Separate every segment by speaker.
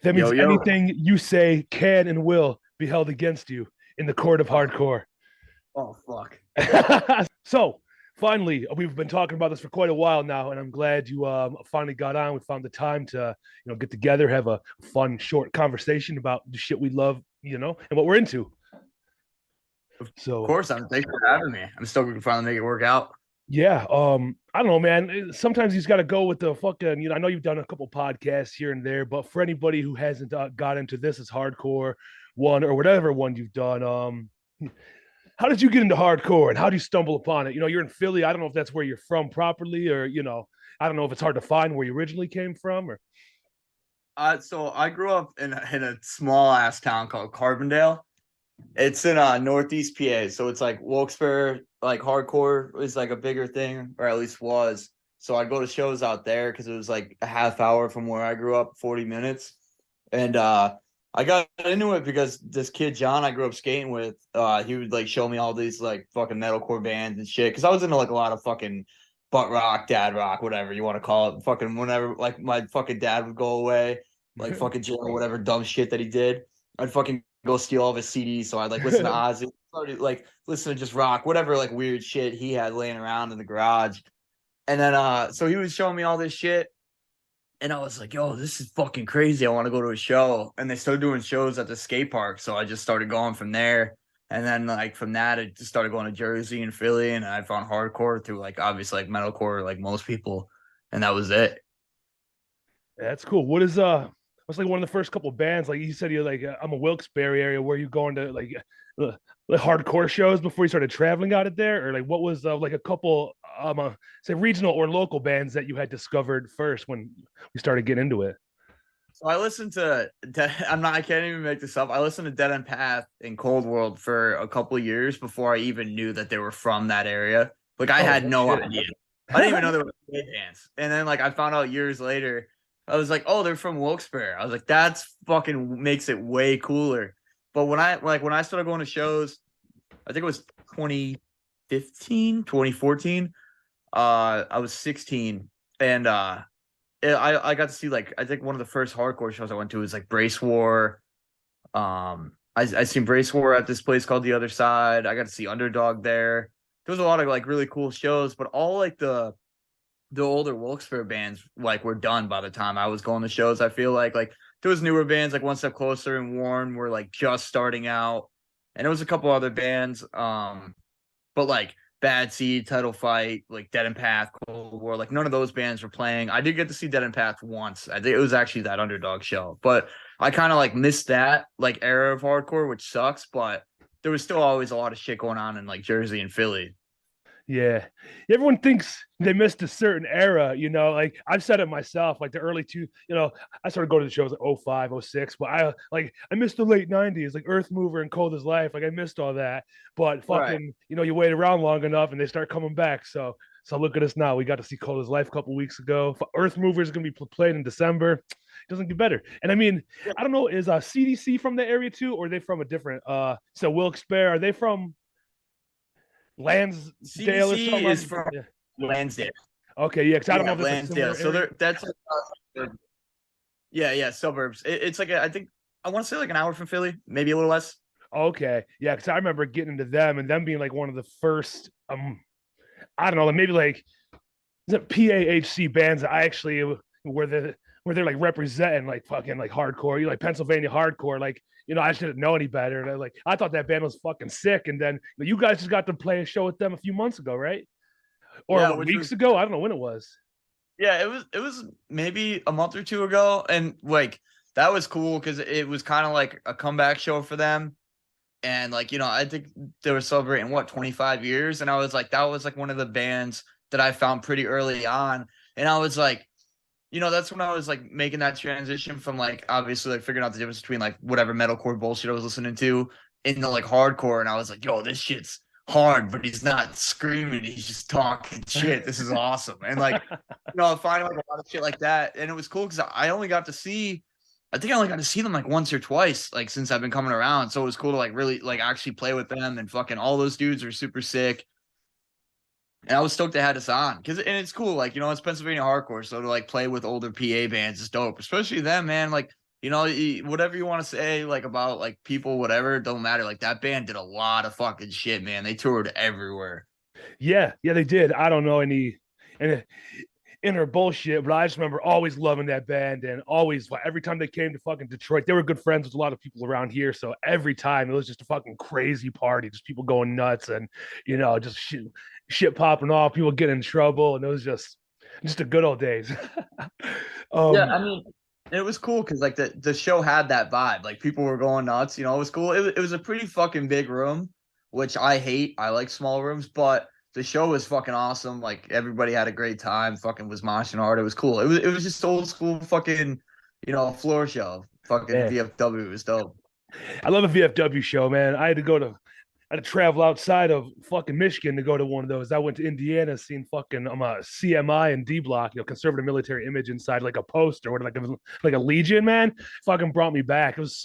Speaker 1: That means
Speaker 2: Yo, yo.
Speaker 1: anything you say can and will be held against you in the court of
Speaker 2: Oh,
Speaker 1: hardcore.
Speaker 2: oh fuck.
Speaker 1: So, finally, we've been talking about this for quite a while now, and I'm glad you finally got on. We found the time to, get together, have a fun, short conversation about the shit we love, and what we're into.
Speaker 2: Of
Speaker 1: So,
Speaker 2: course, thanks for having me. I'm stoked we can finally make it work out.
Speaker 1: yeah, I don't know, man. Sometimes you just got to go with the fucking. I know you've done a couple podcasts here and there, but for anybody who hasn't got into this as hardcore one or whatever one you've done, how did you get into hardcore and how do you stumble upon it? You're in Philly. I don't know if that's where you're from properly, or I don't know if it's hard to find where you originally came from. Or
Speaker 2: So I grew up in a small ass town called Carbondale. It's in Northeast PA, so it's like Wilkes-Barre, like hardcore is like a bigger thing, or at least was. So I'd go to shows out there because it was like a half hour from where I grew up, 40 minutes. And I got into it because this kid John I grew up skating with, he would like show me all these like fucking metalcore bands and shit. Cause I was into like a lot of fucking butt rock, dad rock, whatever you want to call it. Fucking whenever like my fucking dad would go away, like fucking jail or whatever dumb shit that he did, I'd fucking go steal all of his CDs. So I'd like listen to Ozzy, like listen to just rock, whatever like weird shit he had laying around in the garage. And then so he was showing me all this shit. And I was like, yo, this is fucking crazy. I want to go to a show. And they started doing shows at the skate park. So I just started going from there. And then like from that, I just started going to Jersey and Philly. And I found hardcore through like obviously like metalcore, like most people. And that was it.
Speaker 1: that's cool. What's like one of the first couple bands? Like you said, you're like I'm a Wilkes-Barre area. Where you going to uh, like hardcore shows before you started traveling out of there, or like what was like a couple say regional or local bands that you had discovered first when we started getting into it?
Speaker 2: So I listened to I can't even make this up. I listened to Dead End Path and Cold World for a couple of years before I even knew that they were from that area. Like I
Speaker 1: Oh
Speaker 2: had
Speaker 1: no
Speaker 2: no
Speaker 1: shit.
Speaker 2: idea. I didn't even know they were bands. And then like I found out years later, I was like, oh, they're from Wilkes-Barre. I was like, that's fucking makes it way cooler. But when I started going to shows, I think it was 2015, 2014. I was 16 and I got to see like I think one of the first hardcore shows I went to was like Brace War. I seen Brace War at this place called The Other Side. I got to see Underdog there. There was a lot of like really cool shows, but all like the older Wilkes-Barre bands like were done by the time I was going to shows. I feel like there was newer bands like One Step Closer and Warren were like just starting out, and there was a couple other bands. But like Bad Seed, Title Fight, like Dead and Path, Cold War, like none of those bands were playing. I did get to see Dead and Path once. I think it was actually that Underdog show, but I kind of like missed that like era of hardcore, which sucks. But there was still always a lot of shit going on in like Jersey and Philly.
Speaker 1: Yeah. Everyone thinks they missed a certain era, like I've said it myself, like the early two, I started going to the shows like '05, '06, but I missed the late 90s, like Earth Mover and Cold as Life. Like I missed all that. But
Speaker 2: Right.
Speaker 1: fucking, you wait around long enough and they start coming back. So look at us now. We got to see Cold as Life a couple weeks ago. Earth Mover is gonna be played in December. It doesn't get better. And I mean, I don't know, is CDC from the area too, or are they from a different so Wilkes-Barre? Are they from Lansdale or
Speaker 2: CDC
Speaker 1: something?
Speaker 2: is from
Speaker 1: Yeah.
Speaker 2: Lansdale.
Speaker 1: Okay, yeah, because I don't know
Speaker 2: Yeah,
Speaker 1: if that's a
Speaker 2: Lansdale.
Speaker 1: similar
Speaker 2: So
Speaker 1: area.
Speaker 2: that's yeah, suburbs. It's like I think I want to say like an hour from Philly, maybe a little less.
Speaker 1: Okay, yeah, because I remember getting into them and them being like one of the first, I don't know, maybe like is it PAHC bands that I actually where they're like representing like fucking like hardcore, like Pennsylvania hardcore, like I just didn't know any better. And I thought that band was fucking sick. And then you guys just got to play a show with them a few months ago, right? Or
Speaker 2: Yeah,
Speaker 1: what,
Speaker 2: which
Speaker 1: weeks
Speaker 2: was
Speaker 1: ago? I don't know when it was.
Speaker 2: yeah, it was maybe a month or two ago, and like that was cool because it was kind of like a comeback show for them. And like I think they were celebrating what 25 years, and I was like that was like one of the bands that I found pretty early on, and I was like that's when I was like making that transition from like obviously like figuring out the difference between like whatever metalcore bullshit I was listening to into like hardcore, and I was like, yo, this shit's hard, but he's not screaming, he's just talking shit. This is awesome. And like, finding like a lot of shit like that. And it was cool because I only got to see I think I only got to see them like once or twice, like since I've been coming around. So it was cool to like really like actually play with them and fucking all those dudes are super sick. And I was stoked they had us on and it's cool. Like, it's Pennsylvania hardcore. So to like play with older PA bands is dope, especially them, man. Like whatever you want to say, like about like people, whatever, it don't matter. Like that band did a lot of fucking shit, man. They toured everywhere.
Speaker 1: Yeah, yeah, they did. I don't know any and inner bullshit, but I just remember always loving that band and always every time they came to fucking Detroit, they were good friends with a lot of people around here. So every time it was just a fucking crazy party, just people going nuts and just shit popping off, people getting in trouble, and it was just the good old days.
Speaker 2: Yeah,
Speaker 1: um
Speaker 2: I mean, it was cool because like the show had that vibe. Like people were going nuts. It was cool. It was a pretty fucking big room, which I hate. I like small rooms, but the show was fucking awesome. Like everybody had a great time. Fucking was moshing hard. It was cool. It was just old school fucking floor show. Fucking
Speaker 1: Man,
Speaker 2: VFW was dope.
Speaker 1: I love a VFW show, man. I had to travel outside of fucking Michigan to go to one of those. I went to Indiana, seen fucking CMI and D Block, conservative military image inside like a poster or like a Legion, man. Fucking brought me back. I was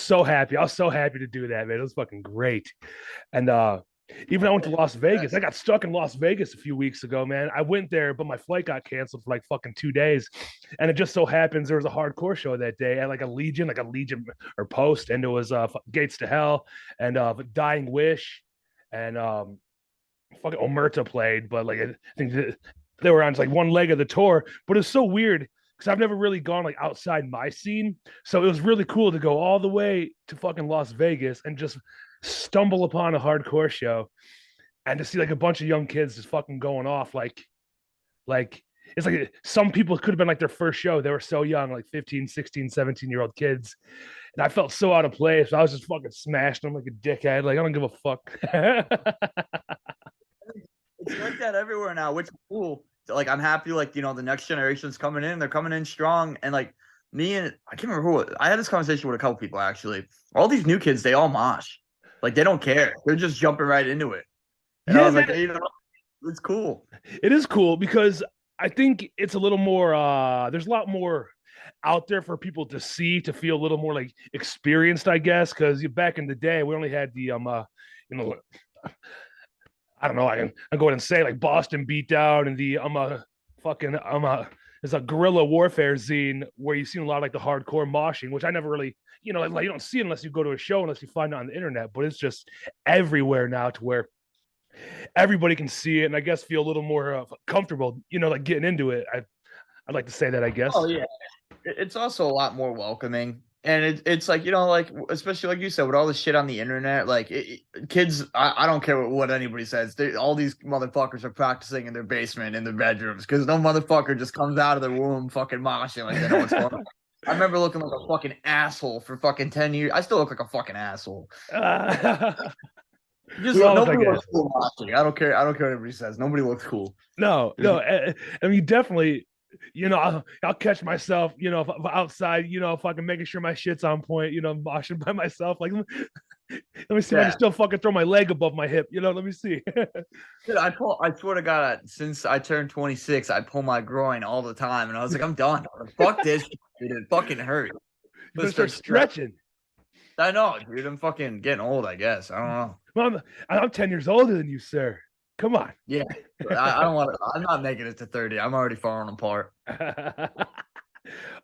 Speaker 1: so happy. I was so happy to do that, man. It was fucking great. And even I went to Las Vegas. I got stuck in Las Vegas a few weeks ago, man. I went there, but my flight got canceled for like fucking 2 days. And it just so happens there was a hardcore show that day at like a Legion or Post, and it was Gates to Hell and Dying Wish, and fucking Omerta played, but like I think they were on like one leg of the tour. But it's so weird because I've never really gone like outside my scene, so it was really cool to go all the way to fucking Las Vegas and just stumble upon a hardcore show and to see like a bunch of young kids just fucking going off like it's like some people could have been like their first show. They were so young, like 15, 16, 17-year-old kids. And I felt so out of place. I was just fucking smashing them like a dickhead. Like, I don't give a fuck.
Speaker 2: It's like that everywhere now, which is cool. So, like I'm happy, like the next generation's coming in. They're coming in strong, and like me and I can't remember who I had this conversation with a couple people actually. All these new kids, they all mosh, like they don't care. They're just jumping right into it, and I
Speaker 1: Yeah,
Speaker 2: was like,
Speaker 1: man,
Speaker 2: hey, it's cool.
Speaker 1: it is cool because I think it's a little more, there's a lot more out there for people to see, to feel a little more like experienced, I guess. Because back in the day, we only had you know, I don't know. I go ahead and say like Boston Beatdown and the fucking there's a guerrilla warfare scene where you see a lot of like the hardcore moshing, which I never really like you don't see it unless you go to a show, unless you find it on the internet. But it's just everywhere now to where everybody can see it, and I guess feel a little more comfortable, like getting into it. I'd like to say that, I
Speaker 2: Oh
Speaker 1: guess.
Speaker 2: yeah, it's also a lot more welcoming. And it's like, like, especially like you said, with all the shit on the internet, like kids, I don't care what anybody says. All these motherfuckers are practicing in their basement, in their bedrooms, because no motherfucker just comes out of their womb fucking moshing like they know what's going on. I remember looking like a fucking asshole for fucking 10 years. I still look like a fucking asshole. Just
Speaker 1: We all look
Speaker 2: nobody
Speaker 1: like
Speaker 2: looks
Speaker 1: assholes.
Speaker 2: cool moshing. I don't care. I don't care what everybody says. Nobody looks cool.
Speaker 1: No,
Speaker 2: There's
Speaker 1: no. I mean, definitely. I'll catch myself. If I'm outside. If I can making sure my shit's on point. Moshing by myself. Like, let me see if I can
Speaker 2: yeah.
Speaker 1: still fucking throw my leg above my hip. Let me see.
Speaker 2: Dude, I swear to God, since I turned 26, I pull my groin all the time. And I was like, I'm done. Fuck this shit, dude. It fucking hurt.
Speaker 1: You better
Speaker 2: Let's
Speaker 1: start
Speaker 2: start stretching.
Speaker 1: stretching.
Speaker 2: I know, dude. I'm fucking getting old, I guess. I don't know.
Speaker 1: Well, I'm 10 years older than you, sir. Come on.
Speaker 2: Yeah. I don't want to. I'm not making it to 30. I'm already falling apart.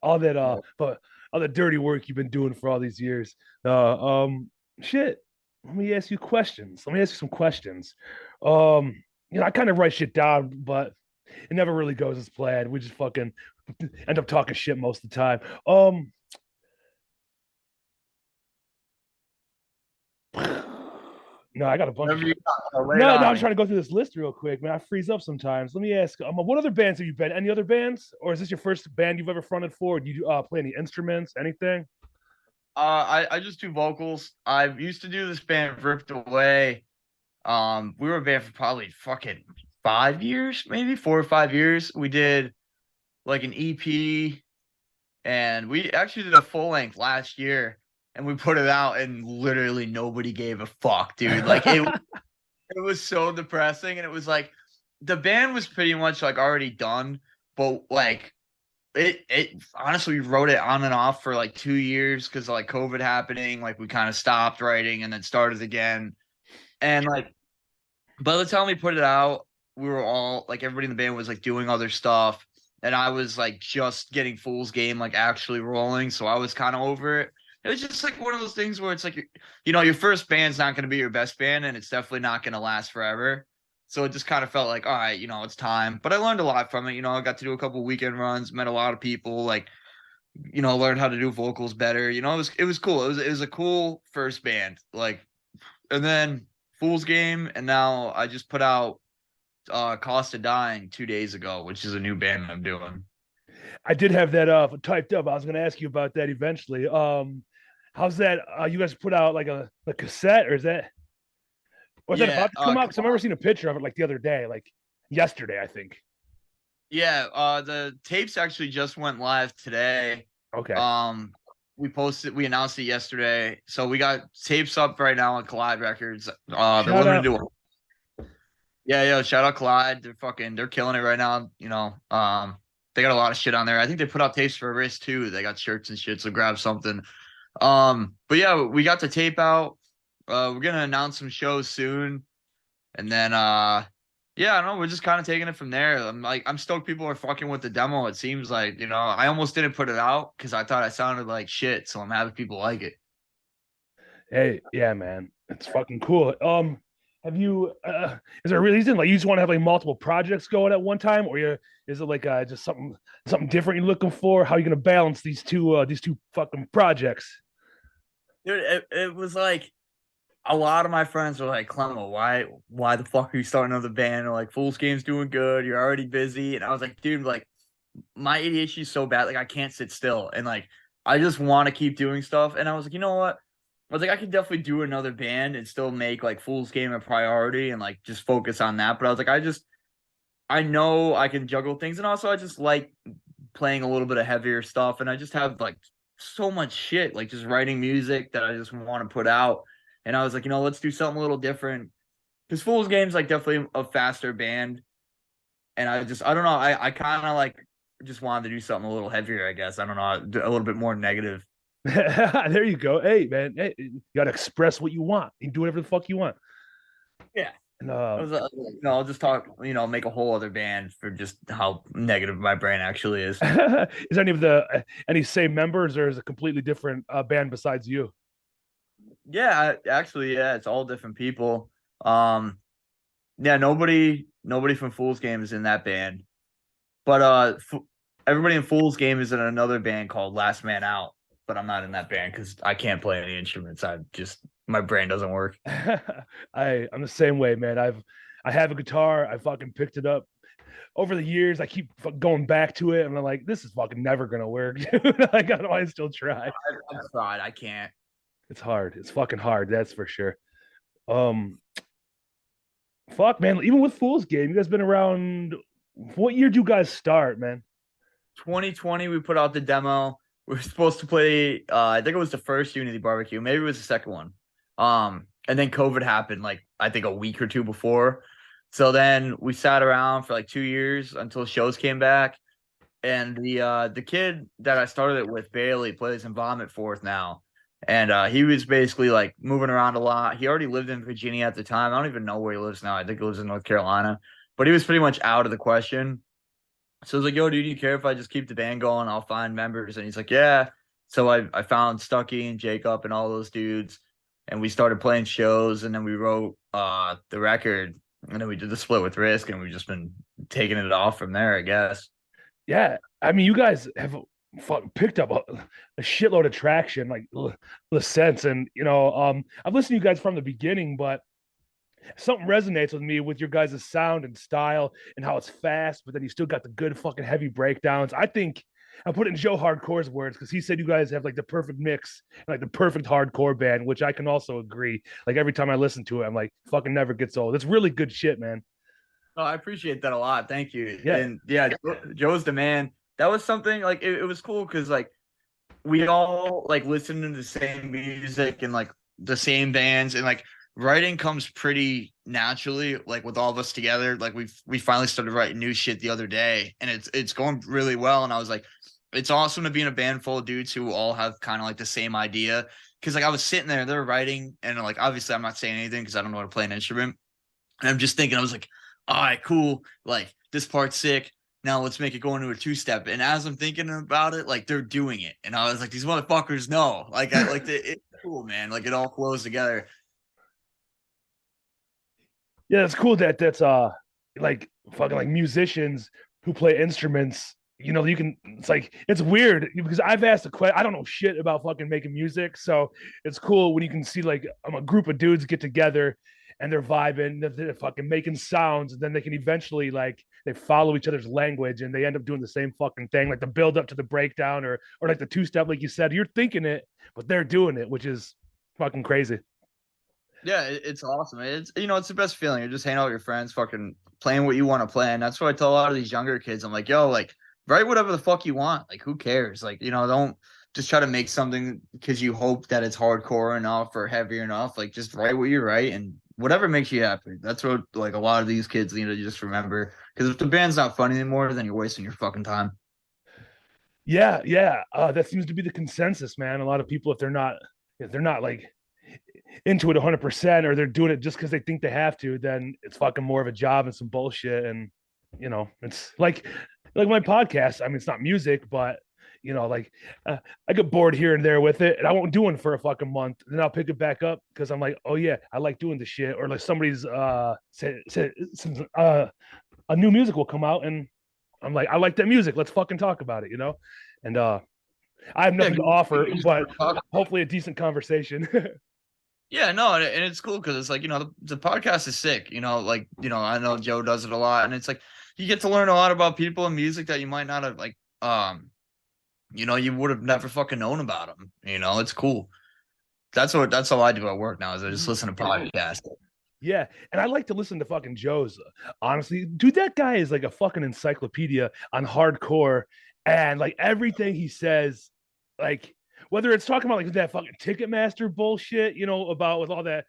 Speaker 1: all that but all the dirty work you've been doing for all these years. Shit. Let me ask you questions. Let me ask you some questions. I kind of write shit down, but it never really goes as planned. We just fucking end up talking shit most of the time. No, I got a bunch of
Speaker 2: Whatever you
Speaker 1: shit.
Speaker 2: got, lay it
Speaker 1: No,
Speaker 2: on
Speaker 1: I'm
Speaker 2: me.
Speaker 1: trying to go through this list real quick, man. I freeze up sometimes. Let me ask, what other bands have you been? Any other bands, or is this your first band you've ever fronted for? Do you play any instruments, anything?
Speaker 2: I just do vocals. I used to do this band Ripped Away. We were a band for probably fucking 5 years, maybe 4 or 5 years. We did like an EP, and we actually did a full length last year, and we put it out, and literally nobody gave a fuck, dude. Like it was so depressing, and it was like the band was pretty much like already done, but like it honestly we wrote it on and off for like 2 years because like COVID happening, like we kind of stopped writing and then started again. And like by the time we put it out, we were all like everybody in the band was like doing other stuff. and I was like just getting Fool's Game like actually rolling, so I was kind of over it. It was just like one of those things where it's like, your first band's not going to be your best band, and it's definitely not going to last forever. So it just kind of felt like, all right, it's time. But I learned a lot from it. I got to do a couple weekend runs, met a lot of people, like, learned how to do vocals better. It was cool. It was a cool first band. Like, and then Fool's Game, and now I just put out Cost of Dying 2 days ago, which is a new band I'm doing.
Speaker 1: I did have that typed up. I was going to ask you about that eventually. How's that? You guys put out like a cassette, or is that was that
Speaker 2: Yeah,
Speaker 1: about to come out? Because I remember seeing a picture of it like the other day, like yesterday, I think.
Speaker 2: yeah. The tapes actually just went live today.
Speaker 1: Okay.
Speaker 2: We announced it yesterday, so we got tapes up right now on Collide Records. They're
Speaker 1: Shout
Speaker 2: limited
Speaker 1: out.
Speaker 2: to. Yeah, shout out Collide. They're killing it right now. They got a lot of shit on there. I think they put out tapes for Risk too. They got shirts and shit, so grab something. But yeah, we got the tape out. We're gonna announce some shows soon, and then yeah, I don't know. We're just kind of taking it from there. I'm stoked people are fucking with the demo. It seems like, I almost didn't put it out because I thought I sounded like shit. So I'm happy people like it.
Speaker 1: Hey, yeah, man, it's fucking cool. Have you? Is there a reason like you just want to have like multiple projects going at one time, or is it like just something different you're looking for? How are you gonna balance these two fucking projects?
Speaker 2: Dude, it was like a lot of my friends were like, Clemo, why the fuck are you starting another band? Or like, Fool's Game's doing good. You're already busy. And I was like, dude, like, my ADHD is so bad. Like, I can't sit still. And like, I just want to keep doing stuff. And I was like, you know what? I was like, I could definitely do another band and still make like Fool's Game a priority and like just focus on that. But I was like, I know I can juggle things. And also, I just like playing a little bit of heavier stuff. And I just have like so much shit, like just writing music that I just want to put out. And I was like, let's do something a little different. Because Fool's Game's like definitely a faster band. And I don't know. I kind of like just wanted to do something a little heavier, I guess. I don't know, a little bit more negative.
Speaker 1: There you go. Hey, man, hey, you gotta express what you want. You can do whatever the fuck you want.
Speaker 2: Yeah.
Speaker 1: And
Speaker 2: I was like, I'll just talk, make a whole other band for just how negative my brain actually is.
Speaker 1: is any of the any same members, or is it a completely different band besides you?
Speaker 2: Yeah, actually, yeah, it's all different people. Um, yeah, nobody from Fool's Game is in that band, but everybody in Fool's Game is in another band called Last Man Out. But I'm not in that band because I can't play any instruments. My brain doesn't work.
Speaker 1: I'm the same way, man. I have a guitar. I fucking picked it up over the years. I keep going back to it, and I'm like, this is fucking never gonna work. Like, I know I still try.
Speaker 2: I've tried. I can't.
Speaker 1: It's hard. It's fucking hard. That's for sure. Um, fuck, man. Even with Fool's Game, you guys been around. What year do you guys start, man?
Speaker 2: 2020, we put out the demo. We were supposed to play. I think it was the first Unity barbecue. Maybe it was the second one. And then COVID happened, like I think a week or two before. So then we sat around for like 2 years until shows came back. And the kid that I started it with, Bailey, plays in Vomit Fourth now. And he was basically like moving around a lot. He already lived in Virginia at the time. I don't even know where he lives now. I think he lives in North Carolina. But he was pretty much out of the question. So I was like, yo, dude, do you care if I just keep the band going? I'll find members. And he's like, yeah. So I found Stucky and Jacob and all those dudes. And we started playing shows. And then we wrote the record. And then we did the split with Risk. And we've just been taking it off from there, I guess.
Speaker 1: Yeah. I mean, you guys have picked up a shitload of traction, like the sense. And, I've listened to you guys from the beginning, but something resonates with me with your guys' sound and style and how it's fast, but then you still got the good fucking heavy breakdowns. I think I put it in Joe Hardcore's words because he said you guys have like the perfect mix, like the perfect hardcore band, which I can also agree. Like every time I listen to it, I'm like, fucking never gets old. It's really good shit, man.
Speaker 2: Oh, I appreciate that a lot. Thank you.
Speaker 1: Yeah.
Speaker 2: And yeah, Joe's the man. That was something like it was cool because like we all like listened to the same music and like the same bands, and like writing comes pretty naturally, like with all of us together. Like we finally started writing new shit the other day, and it's going really well. And I was like, it's awesome to be in a band full of dudes who all have kind of like the same idea. Cause like I was sitting there, they're writing, and like obviously I'm not saying anything because I don't know how to play an instrument. And I'm just thinking, I was like, all right, cool. Like this part's sick. Now let's make it go into a two-step. And as I'm thinking about it, like they're doing it. And I was like, these motherfuckers know. Like it's cool, man. Like it all flows together.
Speaker 1: Yeah, it's cool that that's like fucking like musicians who play instruments. You know, you can. It's like it's weird because I've asked a question. I don't know shit about fucking making music, so it's cool when you can see like a group of dudes get together and they're vibing, they're fucking making sounds, and then they can eventually like they follow each other's language and they end up doing the same fucking thing, like the build up to the breakdown or like the two step, like you said. You're thinking it, but they're doing it, which is fucking crazy.
Speaker 2: Yeah, it's awesome. It's it's the best feeling. You're just hanging out with your friends, fucking playing what you want to play. And that's what I tell a lot of these younger kids. I'm like, yo, like write whatever the fuck you want. Like, who cares? Like, don't just try to make something because you hope that it's hardcore enough or heavy enough. Like, just write what you write and whatever makes you happy. That's what like a lot of these kids need to just remember. Because if the band's not fun anymore, then you're wasting your fucking time.
Speaker 1: Yeah, yeah. That seems to be the consensus, man. A lot of people, if they're not like into it 100% or they're doing it just because they think they have to, then it's fucking more of a job and some bullshit. And it's like my podcast. I mean, it's not music, but like I get bored here and there with it, and I won't do one for a fucking month. Then I'll pick it back up because I'm like, oh yeah, I like doing this shit. Or like somebody's said a new music will come out, and I'm like, I like that music. Let's fucking talk about it, And I have
Speaker 2: Yeah,
Speaker 1: nothing to offer, but hopefully a decent conversation.
Speaker 2: yeah, no, and it's cool because it's like, the podcast is sick. Like, I know Joe does it a lot, and it's like you get to learn a lot about people and music that you might not have like, you would have never fucking known about them. It's cool. That's all I do at work now is I just listen to podcasts.
Speaker 1: Yeah, and I like to listen to fucking Joe's. Honestly, dude, that guy is like a fucking encyclopedia on hardcore, and like everything he says, like whether it's talking about like that fucking Ticketmaster bullshit, about with all that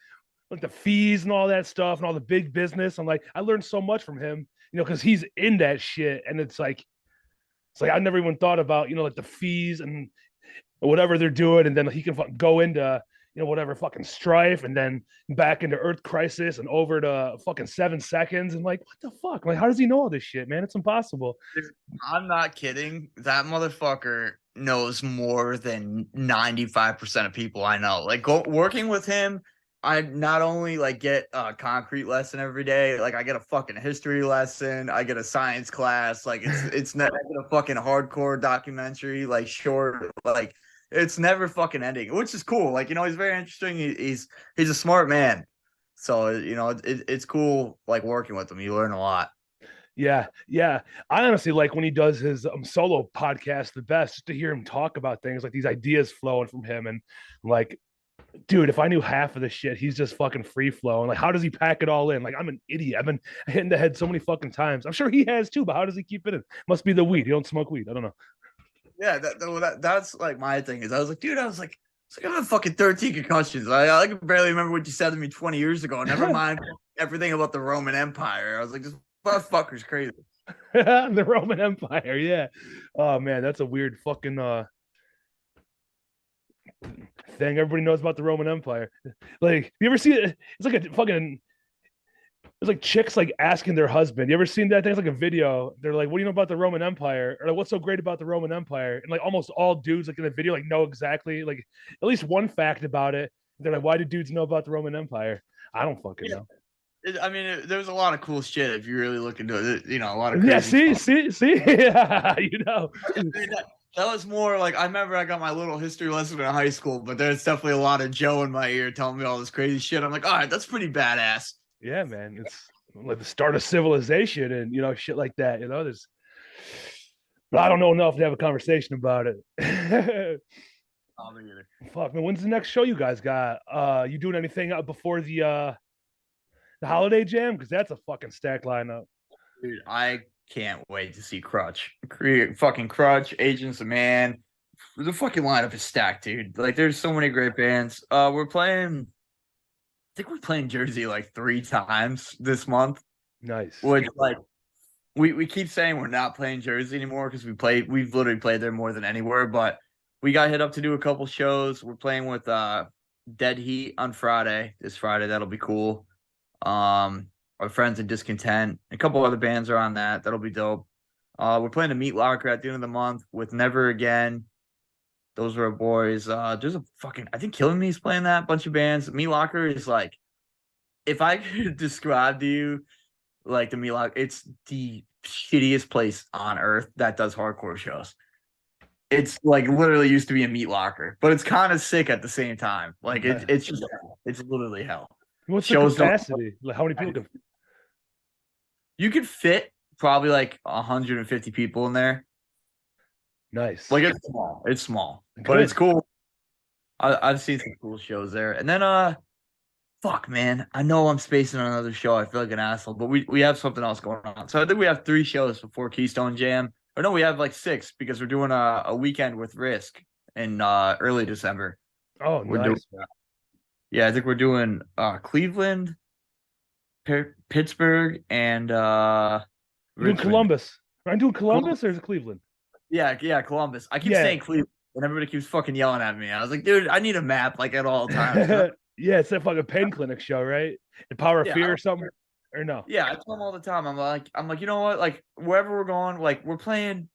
Speaker 1: like the fees and all that stuff and all the big business. I'm like, I learned so much from him, because he's in that shit, and it's like I never even thought about, like the fees and whatever they're doing, and then he can go into whatever fucking strife, and then back into Earth Crisis and over to fucking 7 seconds, and like what the fuck? Like, how does he know all this shit, man? It's impossible.
Speaker 2: I'm not kidding. That motherfucker knows more than 95% of people I know. Like working with him, I not only like get a concrete lesson every day, like I get a fucking history lesson, I get a science class, like it's not I get a fucking hardcore documentary, like short, like it's never fucking ending, which is cool. Like, he's very interesting. He's a smart man. So, it's cool like working with him. You learn a lot.
Speaker 1: Yeah, yeah. I honestly like when he does his solo podcast the best, just to hear him talk about things like these ideas flowing from him, and like, dude, if I knew half of the shit, he's just fucking free flowing. Like, how does he pack it all in? Like, I'm an idiot. I've been hitting the head so many fucking times. I'm sure he has too, but how does he keep it in? Must be the weed. He don't smoke weed. I don't know.
Speaker 2: Yeah, that's like my thing is I was like, dude, I was like, I have fucking 13 concussions. I can barely remember what you said to me 20 years ago. Never mind everything about the Roman Empire. I was like, this motherfucker's crazy.
Speaker 1: The Roman Empire, yeah. Oh man, that's a weird fucking thing. Everybody knows about the Roman Empire. Like, you ever see it? It's like a fucking. It's like chicks like asking their husband. You ever seen that thing? It's like a video. They're like, "What do you know about the Roman Empire?" Or like, "What's so great about the Roman Empire?" And like almost all dudes like in the video like know exactly like at least one fact about it. They're like, "Why do dudes know about the Roman Empire?" I don't fucking know.
Speaker 2: There's a lot of cool shit if you really look into it. A lot of
Speaker 1: Yeah,
Speaker 2: crazy.
Speaker 1: see, yeah,
Speaker 2: That was more like I remember I got my little history lesson in high school, but there's definitely a lot of Joe in my ear telling me all this crazy shit. I'm like, all right, that's pretty badass.
Speaker 1: Yeah, man. It's like the start of civilization and shit like that. But I don't know enough to have a conversation about it.
Speaker 2: Oh, me either.
Speaker 1: Fuck man, when's the next show you guys got? You doing anything before the holiday jam? Because that's a fucking stack lineup.
Speaker 2: Dude, I can't wait to see Crutch. Fucking Crutch, Agents of Man. The fucking lineup is stacked, dude. Like, there's so many great bands. I think we're playing Jersey like 3 times this month.
Speaker 1: Nice.
Speaker 2: Which like we keep saying we're not playing Jersey anymore because we've literally played there more than anywhere, but we got hit up to do a couple shows. We're playing with Dead Heat on this Friday. That'll be cool. Our friends in Discontent, a couple other bands are on that. That'll be dope. We're playing a Meat Locker at the end of the month with Never Again. Those were our boys. There's a fucking I think Killing Me is playing that bunch of bands. Meat Locker is like if I could describe to you like the Meat Locker, it's the shittiest place on earth that does hardcore shows. It's like literally used to be a Meat Locker, but it's kind of sick at the same time. Like it's just it's literally hell.
Speaker 1: What's the
Speaker 2: Shows don't
Speaker 1: capacity? Like how many people can?
Speaker 2: you could fit probably like 150 people in there.
Speaker 1: Nice.
Speaker 2: Like it's small. It's small. But
Speaker 1: Good.
Speaker 2: it's cool. I've seen some cool shows there. And then fuck man. I know I'm spacing on another show. I feel like an asshole, but we have something else going on. So I think we have 3 shows before Keystone Jam. Or no, we have like 6 because we're doing a weekend with Risk in early December.
Speaker 1: Oh,
Speaker 2: We're doing
Speaker 1: nice.
Speaker 2: yeah, I think we're doing Cleveland, Pittsburgh, and
Speaker 1: You doing
Speaker 2: Richmond.
Speaker 1: Columbus? I'm doing Columbus or is it Cleveland?
Speaker 2: Yeah, Columbus. I keep
Speaker 1: Yeah.
Speaker 2: saying Cleveland, and everybody keeps fucking yelling at me. I was like, dude, I need a map like at all times.
Speaker 1: Yeah, it's that fucking pain clinic show, right? The Power of
Speaker 2: Yeah,
Speaker 1: Fear or something? Or no?
Speaker 2: yeah, I tell them all the time. I'm like, you know what? Like wherever we're going, like we're playing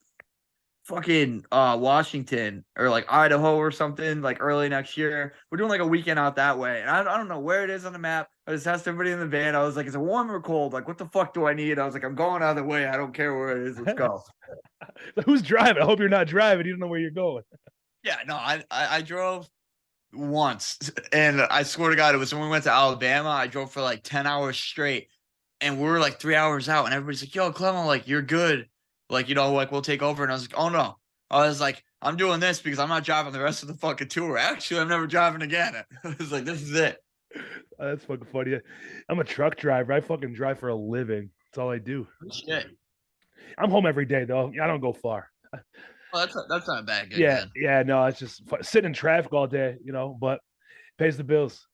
Speaker 2: fucking Washington or like Idaho or something like early next year. We're doing like a weekend out that way. And I don't know where it is on the map. I just asked everybody in the van. I was like, is it warm or cold? Like, what the fuck do I need? I was like, I'm going out of the way. I don't care where it is. Let's go.
Speaker 1: Who's driving? I hope you're not driving. You don't know where you're going.
Speaker 2: Yeah, no, I drove once, and I swear to God, it was when we went to Alabama. I drove for like 10 hours straight, and we were like 3 hours out, and everybody's like, "Yo, Clemo, like you're good, like like we'll take over." And I was like, "Oh no," I was like, "I'm doing this because I'm not driving the rest of the fucking tour. Actually, I'm never driving again." I was like, "This is it."
Speaker 1: That's fucking funny. I'm a truck driver. I fucking drive for a living. That's all I do.
Speaker 2: Shit.
Speaker 1: I'm home every day though. I don't go far.
Speaker 2: Well, that's not a bad gig
Speaker 1: Yeah,
Speaker 2: then.
Speaker 1: yeah. No, it's just sitting in traffic all day, but pays the bills.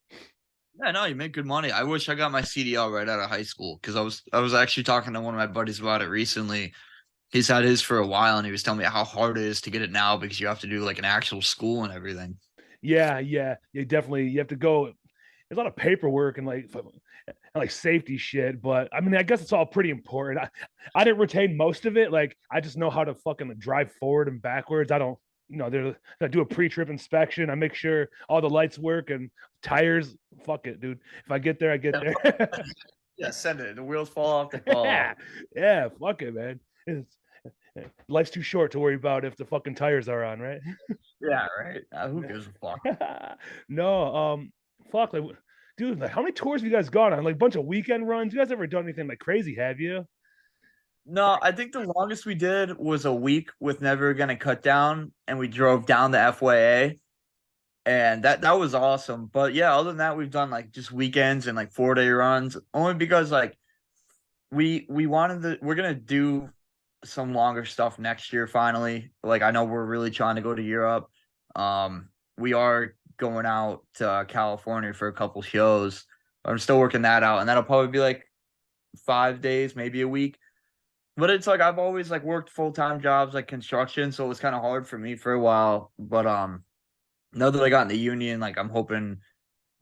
Speaker 2: Yeah, no, you make good money. I wish I got my CDL right out of high school because I was actually talking to one of my buddies about it recently. He's had his for a while, and he was telling me how hard it is to get it now because you have to do like an actual school and everything.
Speaker 1: Yeah, yeah. You definitely you have to go. There's a lot of paperwork and like safety shit, but I mean, I guess it's all pretty important. I didn't retain most of it. Like, I just know how to fucking drive forward and backwards. I don't, I do a pre-trip inspection. I make sure all the lights work and tires. Fuck it, dude. If I get there, I get there.
Speaker 2: Yeah, send it. The wheels fall off. They fall off.
Speaker 1: Yeah, fuck it, man. Life's too short to worry about if the fucking tires are on, right?
Speaker 2: Yeah, right. Who gives a fuck?
Speaker 1: No, fuck, like, dude, like, how many tours have you guys gone on? Like, a bunch of weekend runs. You guys ever done anything like crazy? Have you?
Speaker 2: No, I think the longest we did was a week with Never Gonna Cut Down, and we drove down to FYA, and that was awesome. But yeah, other than that, we've done like just weekends and like 4-day runs, only because like we wanted we're gonna do some longer stuff next year finally. Like I know we're really trying to go to Europe. We are going out to California for a couple shows. I'm still working that out, and that'll probably be like 5 days, maybe a week. But it's like I've always like worked full-time jobs like construction, so it was kind of hard for me for a while. But now that I got in the union, like I'm hoping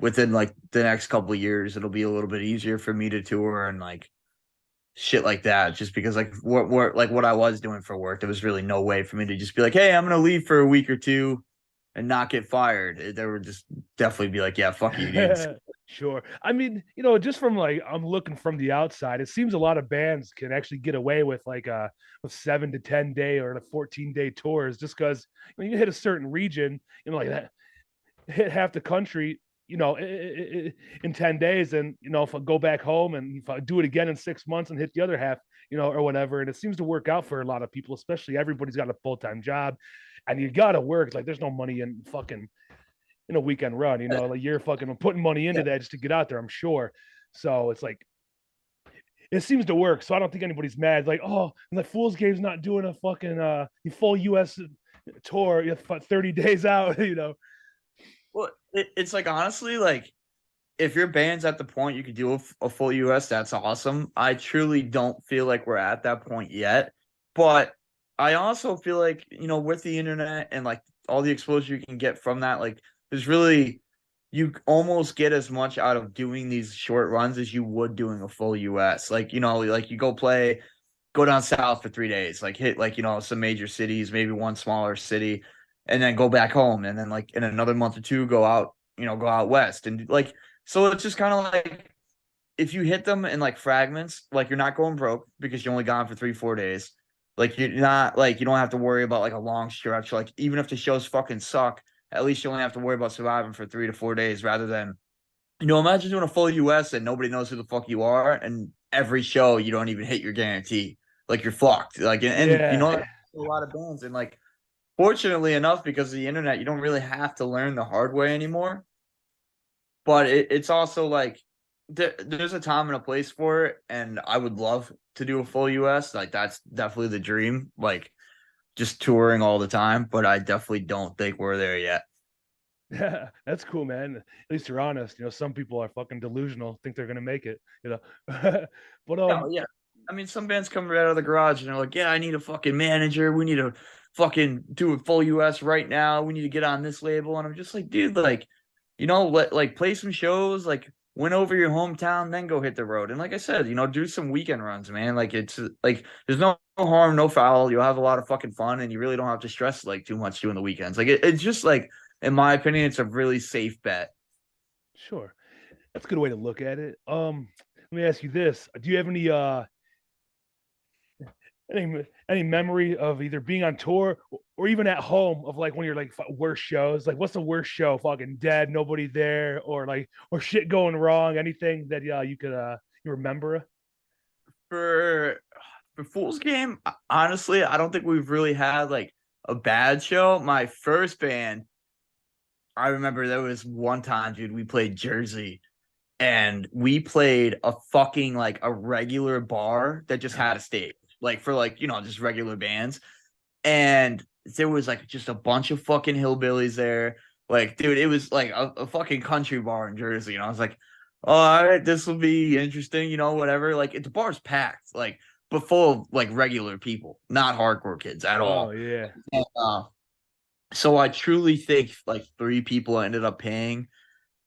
Speaker 2: within like the next couple of years it'll be a little bit easier for me to tour and like shit like that. Just because like what I was doing for work, there was really no way for me to just be like, hey, I'm gonna leave for a week or two and not get fired. There would just definitely be like, yeah, fuck you, dude.
Speaker 1: Sure. I mean, just from like I'm looking from the outside, it seems a lot of bands can actually get away with like with 7 to 10 day or a 14-day tours just because when you hit a certain region, like that, hit half the country, in 10 days. And, if I go back home and if I do it again in 6 months and hit the other half, or whatever. And it seems to work out for a lot of people, especially everybody's got a full-time job and you got to work. Like there's no money in fucking in a weekend run, like you're fucking putting money into that just to get out there, I'm sure. So it's like it seems to work. So I don't think anybody's mad. Like, oh, and the Fool's Game's not doing a fucking full US tour 30 days out,
Speaker 2: Well, it's like honestly, like if your band's at the point you could do a full US, that's awesome. I truly don't feel like we're at that point yet, but I also feel like with the internet and like all the exposure you can get from that, like there's really you almost get as much out of doing these short runs as you would doing a full US. Like like you go play go down south for 3 days, like hit like some major cities, maybe one smaller city, and then go back home, and then like in another month or two go out, go out west, and like so it's just kind of like if you hit them in like fragments, like you're not going broke because you're only gone for 3-4 days. Like you're not like you don't have to worry about like a long stretch. Like even if the shows fucking suck, at least you only have to worry about surviving for 3 to 4 days rather than imagine doing a full US and nobody knows who the fuck you are, and every show you don't even hit your guarantee. Like you're fucked. Like and
Speaker 1: Yeah.
Speaker 2: that's a lot of bands, and like fortunately enough, because of the internet, you don't really have to learn the hard way anymore. But it's also like there's a time and a place for it, and I would love to do a full US. Like that's definitely the dream. Like just touring all the time, but I definitely don't think we're there yet.
Speaker 1: Yeah, that's cool, man. At least you're honest. Some people are fucking delusional, think they're gonna make it. But
Speaker 2: No, yeah. I mean, some bands come right out of the garage and they're like, "Yeah, I need a fucking manager. We need to fucking do a full US right now. We need to get on this label." And I'm just like, dude, like, let play some shows, like win over your hometown, then go hit the road. And like I said, do some weekend runs, man. Like it's like there's no harm, no foul. You'll have a lot of fucking fun, and you really don't have to stress like too much doing the weekends. Like it's just like, in my opinion, it's a really safe bet.
Speaker 1: sure. That's a good way to look at it. Let me ask you this. Do you have any memory of either being on tour or even at home of like one of your like worst shows? Like, what's the worst show? Fucking dead, nobody there, or like or shit going wrong? Anything that you could you remember?
Speaker 2: For Fool's Game, honestly, I don't think we've really had like a bad show. My first band, I remember there was one time, dude, we played Jersey, and we played a fucking like a regular bar that just had a stage, like for like, just regular bands. And there was like just a bunch of fucking hillbillies there. Like, dude, it was like a fucking country bar in Jersey. And I was like, oh, all right, this will be interesting, whatever. Like, the bar's packed, like, but full of like regular people, not hardcore kids at
Speaker 1: Oh
Speaker 2: all.
Speaker 1: yeah.
Speaker 2: And, so I truly think like three people ended up paying.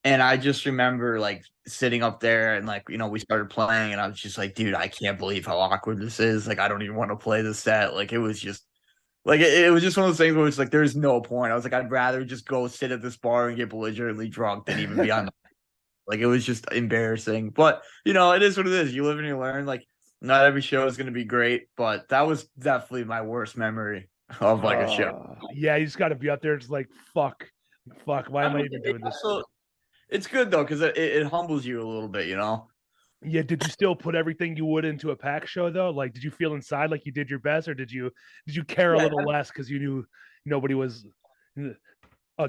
Speaker 2: And I just remember like sitting up there and like, we started playing, and I was just like, dude, I can't believe how awkward this is. Like, I don't even want to play the set. Like, it was just like it was just one of those things where it's like there's no point. I was like, I'd rather just go sit at this bar and get belligerently drunk than even be on the like it was just embarrassing. But it is what it is. You live and you learn. Like not every show is gonna be great, but that was definitely my worst memory of like a show.
Speaker 1: Yeah, you just got to be out there, just like fuck. Why
Speaker 2: I
Speaker 1: am I
Speaker 2: mean,
Speaker 1: even doing this?
Speaker 2: it's good though because it humbles you a little bit.
Speaker 1: Yeah, did you still put everything you would into a pack show though? Like, did you feel inside like you did your best, or did you care a
Speaker 2: Yeah,
Speaker 1: little less because you knew nobody was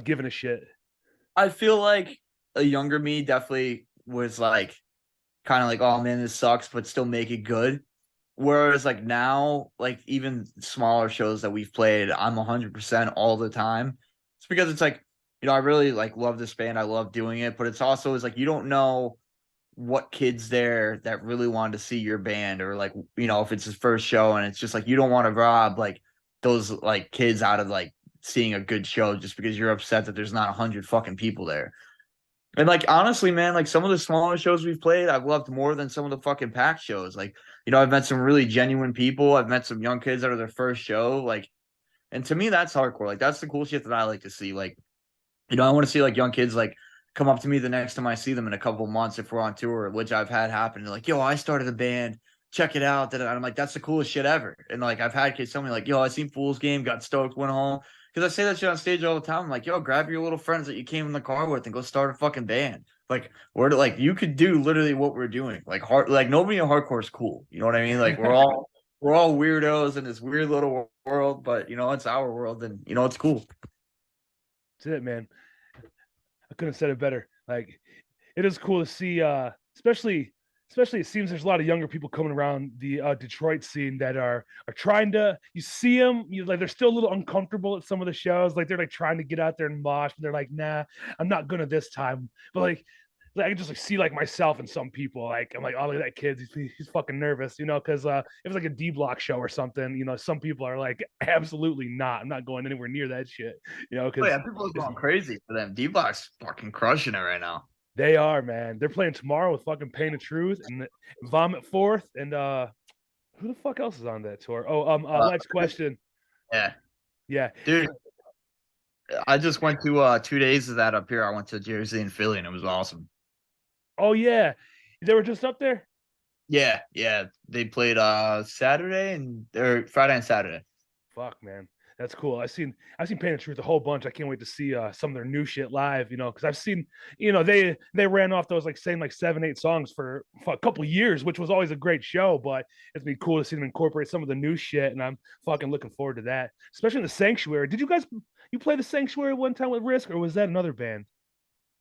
Speaker 1: giving a shit?
Speaker 2: I feel like a younger me definitely was like kind of like, oh man, this sucks, but still make it good. Whereas like now, like even smaller shows that we've played, I'm 100% all the time. It's because it's like, I really like love this band. I love doing it, but it's also is like you don't know what kids there that really wanted to see your band, or like, if it's his first show, and it's just like you don't want to rob like those like kids out of like seeing a good show just because you're upset that there's not 100 fucking people there. And like honestly, man, like some of the smaller shows we've played, I've loved more than some of the fucking packed shows. Like, I've met some really genuine people. I've met some young kids that are their first show. Like, and to me, that's hardcore. Like, that's the cool shit that I like to see. Like, I want to see like young kids like come up to me the next time I see them in a couple months if we're on tour, which I've had happen. They're like, yo, I started a band. Check it out. And I'm like, that's the coolest shit ever. And like, I've had kids tell me like, yo, I seen Fool's Game, got stoked, went home. Because I say that shit on stage all the time. I'm like, yo, grab your little friends that you came in the car with and go start a fucking band. Like, you could do literally what we're doing. Like like nobody in hardcore is cool. You know what I mean? Like we're all weirdos in this weird little world, but it's our world, and it's cool.
Speaker 1: That's it, man. I couldn't have said it better. Like, it is cool to see, especially it seems there's a lot of younger people coming around the Detroit scene that are trying to. You see them, like they're still a little uncomfortable at some of the shows. Like they're like trying to get out there and mosh, but they're like, nah, I'm not gonna this time. But like I can just like see like myself and some people. Like I'm like, oh look at that kid, he's fucking nervous, because it was like a D Block show or something. Some people are like, absolutely not. I'm not going anywhere near that shit.
Speaker 2: Oh
Speaker 1: Because
Speaker 2: yeah, people are going crazy for them. D-Block's fucking crushing it right now.
Speaker 1: they are, man. They're playing tomorrow with fucking Pain of Truth and Vomit Forth and Who the fuck else is on that tour? Oh,
Speaker 2: Uh,
Speaker 1: Let's Question.
Speaker 2: yeah,
Speaker 1: Yeah.
Speaker 2: dude. I just went to 2 days of that up here. I went to Jersey and Philly, and it was awesome.
Speaker 1: Oh yeah, they were just up there.
Speaker 2: Yeah, yeah. They played Saturday and or Friday and Saturday.
Speaker 1: Fuck, man, that's cool. I've seen Pain of Truth a whole bunch. I can't wait to see some of their new shit live. Because I've seen, they ran off those like same like 7, 8 songs for a couple years, which was always a great show. But it's been cool to see them incorporate some of the new shit, and I'm fucking looking forward to that. Especially in the Sanctuary. Did you play the Sanctuary one time with Risk, or was that another band?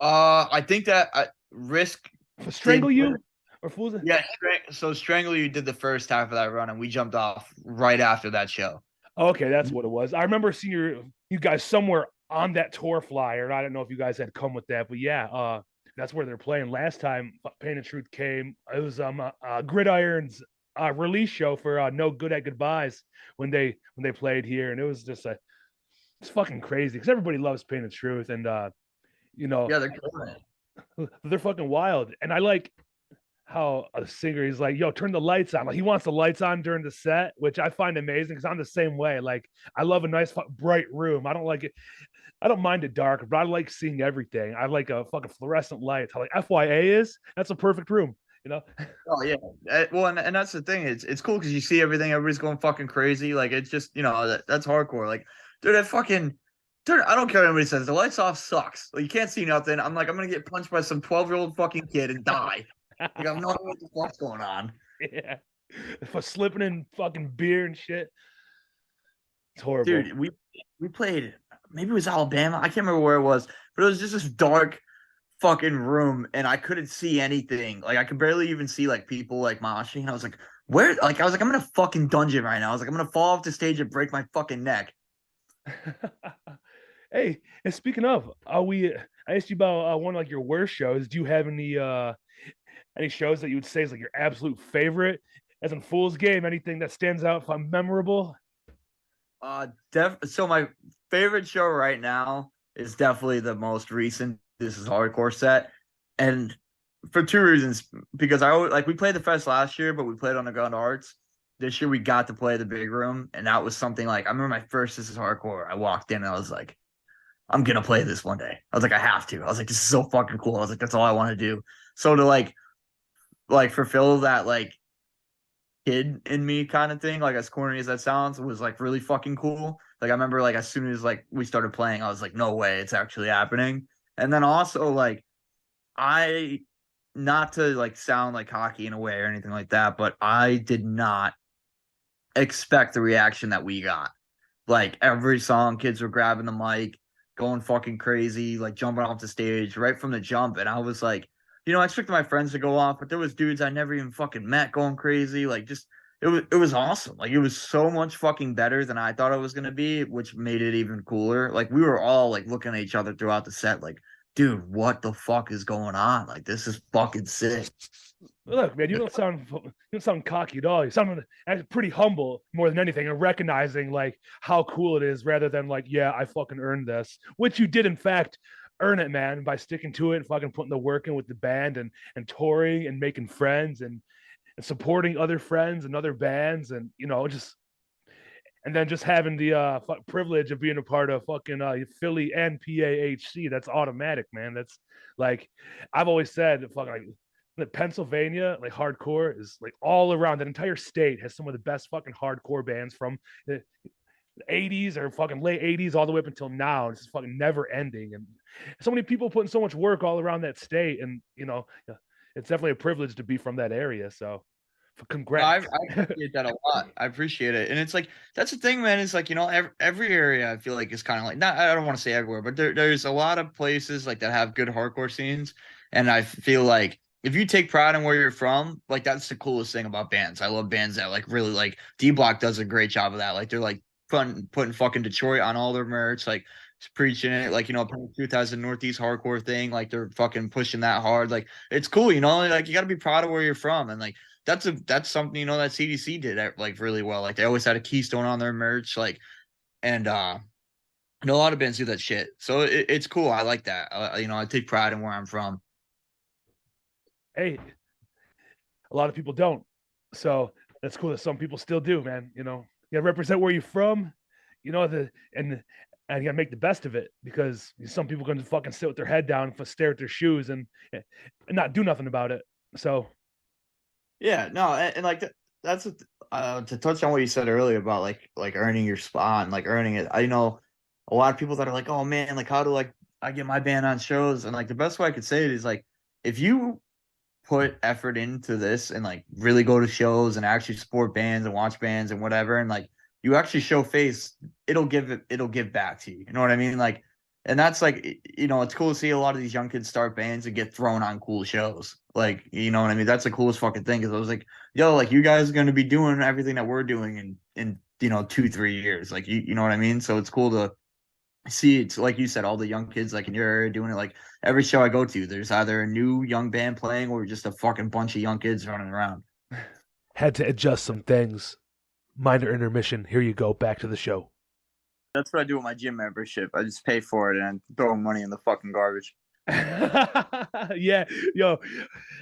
Speaker 2: I think that Risk
Speaker 1: For Strangle
Speaker 2: did.
Speaker 1: You or Fools?
Speaker 2: Yeah, so Strangle You did the first half of that run, and we jumped off right after that show.
Speaker 1: Okay, that's what it was. I remember seeing you guys somewhere on that tour flyer, and I don't know if you guys had come with that, but yeah, that's where they're playing. Last time Pain and Truth came, it was Gridiron's release show for No Good at Goodbyes when they played here, and it was just it's fucking crazy because everybody loves Pain and Truth, and you know
Speaker 2: Yeah, they're killing
Speaker 1: they're fucking wild, and I like how a singer is like, yo, turn the lights on. Like he wants the lights on during the set, which I find amazing because I'm the same way. Like I love a nice bright room. I don't like it. I don't mind it dark, but I like seeing everything. I like a fucking fluorescent light. How like FYA is. That's a perfect room. You know.
Speaker 2: Oh yeah. Well, and that's the thing. It's cool because you see everything. Everybody's going fucking crazy. Like it's just that's hardcore. Like dude, that fucking dude. I don't care what anybody says. The lights off sucks. Like, you can't see nothing. I'm like I'm gonna get punched by some 12-year-old fucking kid and die. Like I'm not what the fuck's going on.
Speaker 1: Yeah. For slipping in fucking beer and shit. It's horrible.
Speaker 2: Dude, we played. Maybe it was Alabama. I can't remember where it was, but it was just this dark fucking room and I couldn't see anything. Like I could barely even see like people like moshing. I was like, where? Like I was like, I'm in a fucking dungeon right now. I was like, I'm gonna fall off the stage and break my fucking neck.
Speaker 1: Hey, and speaking of, I asked you about one of like your worst shows. Do you have any shows that you would say is like your absolute favorite? As in Fool's Game, anything that stands out if I'm memorable?
Speaker 2: So my favorite show right now is definitely the most recent. This is hardcore set, and for two reasons. Because I always, like we played the fest last year, but we played on the Gun Arts. This year we got to play the big room, and that was something like I remember my first This Is Hardcore. I walked in and I was like, I'm gonna play this one day. I was like, I have to. I was like, this is so fucking cool. I was like, that's all I want to do. So to like fulfill that like kid in me kind of thing, like as corny as that sounds, was like really fucking cool. Like I remember like as soon as like we started playing, I was like, no way, it's actually happening. And then also like I not to like sound like cocky in a way or anything like that, but I did not expect the reaction that we got. Like every song, kids were grabbing the mic, going fucking crazy, like jumping off the stage right from the jump. And I was like, I expected my friends to go off, but there was dudes I never even fucking met going crazy. Like just it was awesome. Like it was so much fucking better than I thought it was gonna be, which made it even cooler. Like we were all like looking at each other throughout the set, like, dude, what the fuck is going on? Like this is fucking sick.
Speaker 1: Look, man, you don't sound cocky at all. You sound pretty humble more than anything, and recognizing like how cool it is, rather than like, yeah, I fucking earned this, which you did in fact earn it, man, by sticking to it and fucking putting the work in with the band and touring and making friends and supporting other friends and other bands and just and then just having the privilege of being a part of fucking Philly and PAHC. That's automatic, man. That's like I've always said, fucking like Pennsylvania, like hardcore is like all around. That entire state has some of the best fucking hardcore bands from the 80s or fucking late 80s all the way up until now. It's just fucking never ending. And so many people putting so much work all around that state. And, it's definitely a privilege to be from that area. So
Speaker 2: No, I
Speaker 1: congrats.
Speaker 2: appreciate that a lot. I appreciate it, and it's like that's the thing, man. Is like every area I feel like is kind of like not. I don't want to say everywhere, but there's a lot of places like that have good hardcore scenes, and I feel like if you take pride in where you're from, like that's the coolest thing about bands. I love bands that like really like D Block does a great job of that. Like they're like putting fucking Detroit on all their merch, like just preaching it. Like Truth has a Northeast hardcore thing, like they're fucking pushing that hard. Like it's cool, like you got to be proud of where you're from, and like that's something that CDC did like really well. Like they always had a Keystone on their merch, like and a lot of bands do that shit. So it's cool. I like that. I take pride in where I'm from.
Speaker 1: Hey, a lot of people don't. So that's cool that some people still do, man. You know, you gotta represent where you're from, you know, and you gotta make the best of it because some people can fucking sit with their head down, stare at their shoes, and not do nothing about it. So
Speaker 2: Yeah, no, and like that's what, to touch on what you said earlier about like earning your spot and like earning it. I know a lot of people that are like, oh man, like how do like I get my band on shows? And like the best way I could say it is like if you put effort into this and like really go to shows and actually support bands and watch bands and whatever, and like you actually show face, it'll give back to you. You know what I mean? Like, and that's like, you know, it's cool to see a lot of these young kids start bands and get thrown on cool shows. Like, you know what I mean? That's the coolest fucking thing. Cause I was like, yo, like you guys are going to be doing everything that we're doing in, you know, 2-3 years. Like, you know what I mean? So it's cool to see. It's like you said, all the young kids like in your area doing it. Like every show I go to, there's either a new young band playing or just a fucking bunch of young kids running around.
Speaker 1: had to adjust some things. Minor intermission. Here you go. Back to the show.
Speaker 2: That's what I do with my gym membership. I just pay for it and throw money in the fucking garbage.
Speaker 1: Yeah, yo,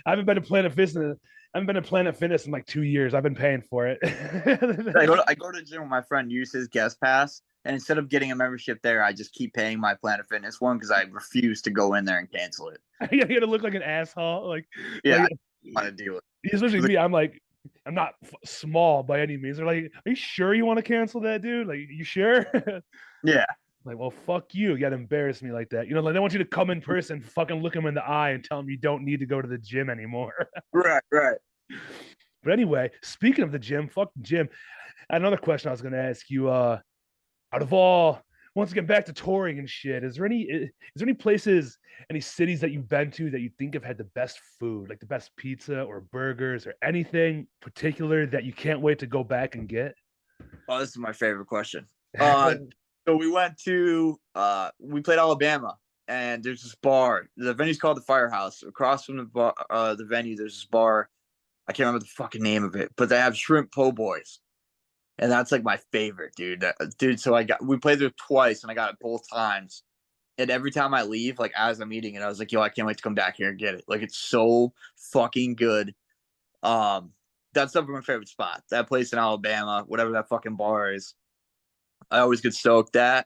Speaker 1: I haven't been to Planet Fitness. I haven't been to Planet Fitness in like 2 years. I've been paying for it.
Speaker 2: I go to the gym with my friend, use his guest pass, and instead of getting a membership there, I just keep paying my Planet Fitness one because I refuse to go in there and cancel it.
Speaker 1: You gotta look like an asshole.
Speaker 2: Yeah,
Speaker 1: Like
Speaker 2: I want to deal with
Speaker 1: especially
Speaker 2: it.
Speaker 1: me. I'm like, I'm not small by any means. They're like, are you sure you want to cancel that, dude? Like, you sure?
Speaker 2: Yeah,
Speaker 1: Like, well, fuck you. You got to embarrass me like that. You know, like they want you to come in person, fucking look them in the eye, and tell them you don't need to go to the gym anymore.
Speaker 2: right, right.
Speaker 1: But anyway, speaking of the gym, fuck the gym. Another question I was going to ask you. Out of all, once again, back to touring and shit. Is there any places, any cities that you've been to that you think have had the best food, like the best pizza or burgers or anything particular that you can't wait to go back and get?
Speaker 2: Oh, this is my favorite question. Uh, so we played Alabama, and there's this bar. The venue's called the Firehouse. Across from the venue, there's this bar. I can't remember the fucking name of it, but they have shrimp po' boys. And that's like my favorite, dude. Dude, so we played there twice and I got it both times. And every time I leave, like as I'm eating it, I was like, yo, I can't wait to come back here and get it. Like it's so fucking good. Um, that's definitely my favorite spot. That place in Alabama, whatever that fucking bar is. I always get stoked that.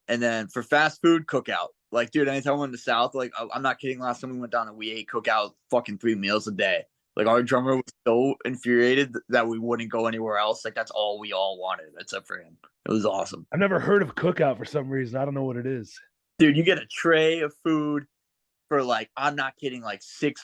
Speaker 2: And then for fast food, Cookout. Like, dude, anytime I'm in the South, like I'm not kidding. Last time we went down and we ate Cookout fucking 3 meals a day. Like our drummer was so infuriated that we wouldn't go anywhere else. Like that's all we all wanted, except for him. It was awesome.
Speaker 1: I've never heard of Cookout for some reason. I don't know what it is.
Speaker 2: Dude, you get a tray of food for like, I'm not kidding, like $6.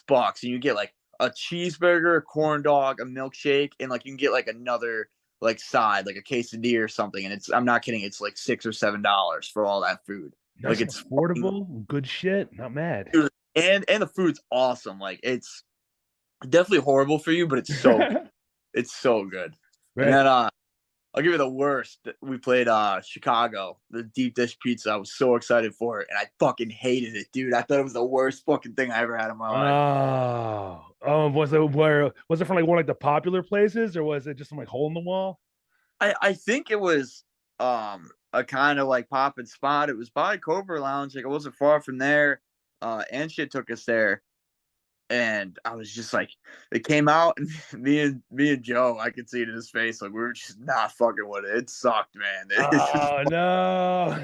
Speaker 2: And you get like a cheeseburger, a corn dog, a milkshake, and like you can get like another like side, like a quesadilla or something. And I'm not kidding, it's like $6 or $7 for all that food.
Speaker 1: That's
Speaker 2: Like it's
Speaker 1: affordable, good shit. Not mad.
Speaker 2: dude, and the food's awesome. Like it's definitely horrible for you, but it's so it's so good.
Speaker 1: Right.
Speaker 2: And then I'll give you the worst. We played Chicago, the deep dish pizza. I was so excited for it, and I fucking hated it, dude. I thought it was the worst fucking thing I ever had in my life.
Speaker 1: Was it from like one of like the popular places, or was it just some like hole in the wall?
Speaker 2: I think it was a kind of like poppin' spot. It was by Cobra Lounge, like it wasn't far from there. And shit took us there. And I was just like, it came out, and me and Joe, I could see it in his face, like we were just not fucking with it. It sucked, man.
Speaker 1: Oh no!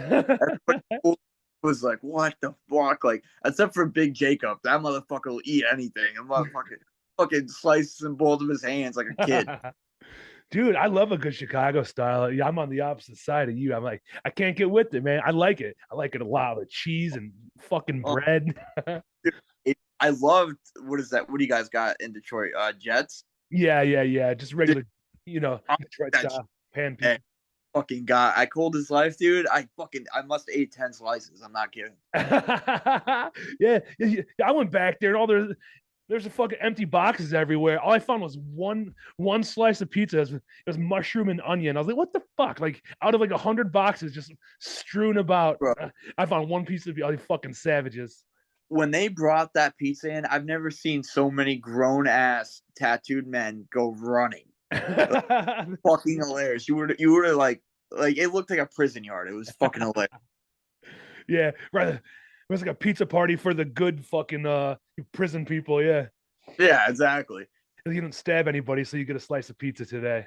Speaker 2: Was like, what the fuck? Like, except for Big Jacob, that motherfucker will eat anything. And motherfucker fucking slices in both of his hands like a kid.
Speaker 1: Dude, I love a good Chicago style. Yeah, I'm on the opposite side of you. I'm like, I can't get with it, man. I like it. I like it a lot with cheese and fucking bread.
Speaker 2: I loved, what is that? What do you guys got in Detroit? Jets?
Speaker 1: Yeah. Just regular, Detroit
Speaker 2: That
Speaker 1: style pan pizza.
Speaker 2: fucking guy. I called his life, dude. I must have ate 10 slices. I'm not kidding.
Speaker 1: Yeah. I went back there and there's a fucking empty boxes everywhere. All I found was one slice of pizza. It was mushroom and onion. I was like, what the fuck? Like out of like 100 boxes just strewn about.
Speaker 2: Bro.
Speaker 1: I found one piece of all these fucking savages.
Speaker 2: When they brought that pizza in, I've never seen so many grown ass tattooed men go running. Like, fucking hilarious. You were like it looked like a prison yard. It was fucking hilarious.
Speaker 1: Yeah, right. It was like a pizza party for the good fucking prison people. Yeah.
Speaker 2: Yeah, exactly.
Speaker 1: You didn't stab anybody, so you get a slice of pizza today.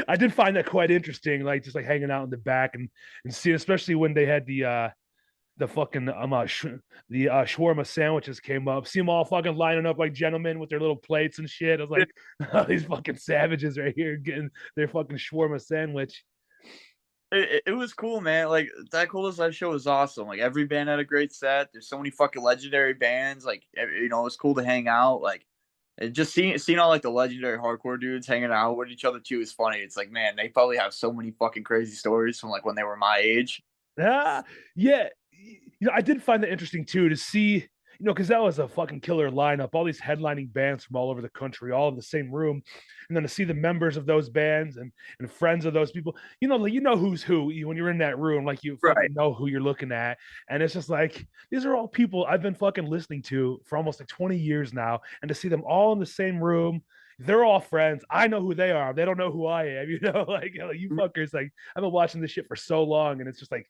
Speaker 1: I did find that quite interesting, like just like hanging out in the back and seeing, especially when they had the fucking the shawarma sandwiches came up. See them all fucking lining up like gentlemen with their little plates and shit. I was like, oh, these fucking savages right here getting their fucking shawarma sandwich.
Speaker 2: It was cool, man. Like that Coolest Life show was awesome. Like every band had a great set. There's so many fucking legendary bands. Like you know, it's cool to hang out. Like and just seeing all like the legendary hardcore dudes hanging out with each other too is funny. It's like, man, they probably have so many fucking crazy stories from like when they were my age.
Speaker 1: Ah, yeah. I did find that interesting too to see, because that was a fucking killer lineup. All these headlining bands from all over the country, all in the same room, and then to see the members of those bands and friends of those people. Like, who's who when you're in that room. Like you
Speaker 2: Right.
Speaker 1: fucking know who you're looking at, and it's just like these are all people I've been fucking listening to for almost like 20 years now, and to see them all in the same room. They're all friends. I know who they are. They don't know who I am. Like, you fuckers. Like, I've been watching this shit for so long, and it's just like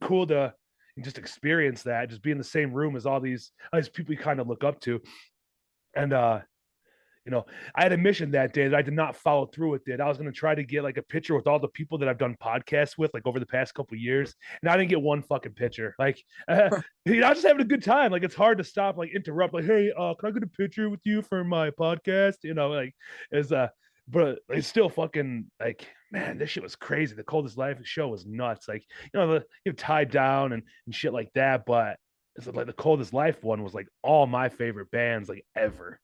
Speaker 1: cool to just experience that, just be in the same room as all these people you kind of look up to. And you know, I had a mission that day that I did not follow through with it. I was going to try to get like a picture with all the people that I've done podcasts with, like over the past couple of years, and I didn't get one fucking picture. Like, I was just having a good time. Like, it's hard to stop, like, interrupt, like, hey, can I get a picture with you for my podcast? Like, as but it's still fucking like, man, this shit was crazy. The Coldest Life show was nuts. Like, Tied Down and shit like that, but it's like the Coldest Life one was like all my favorite bands like ever.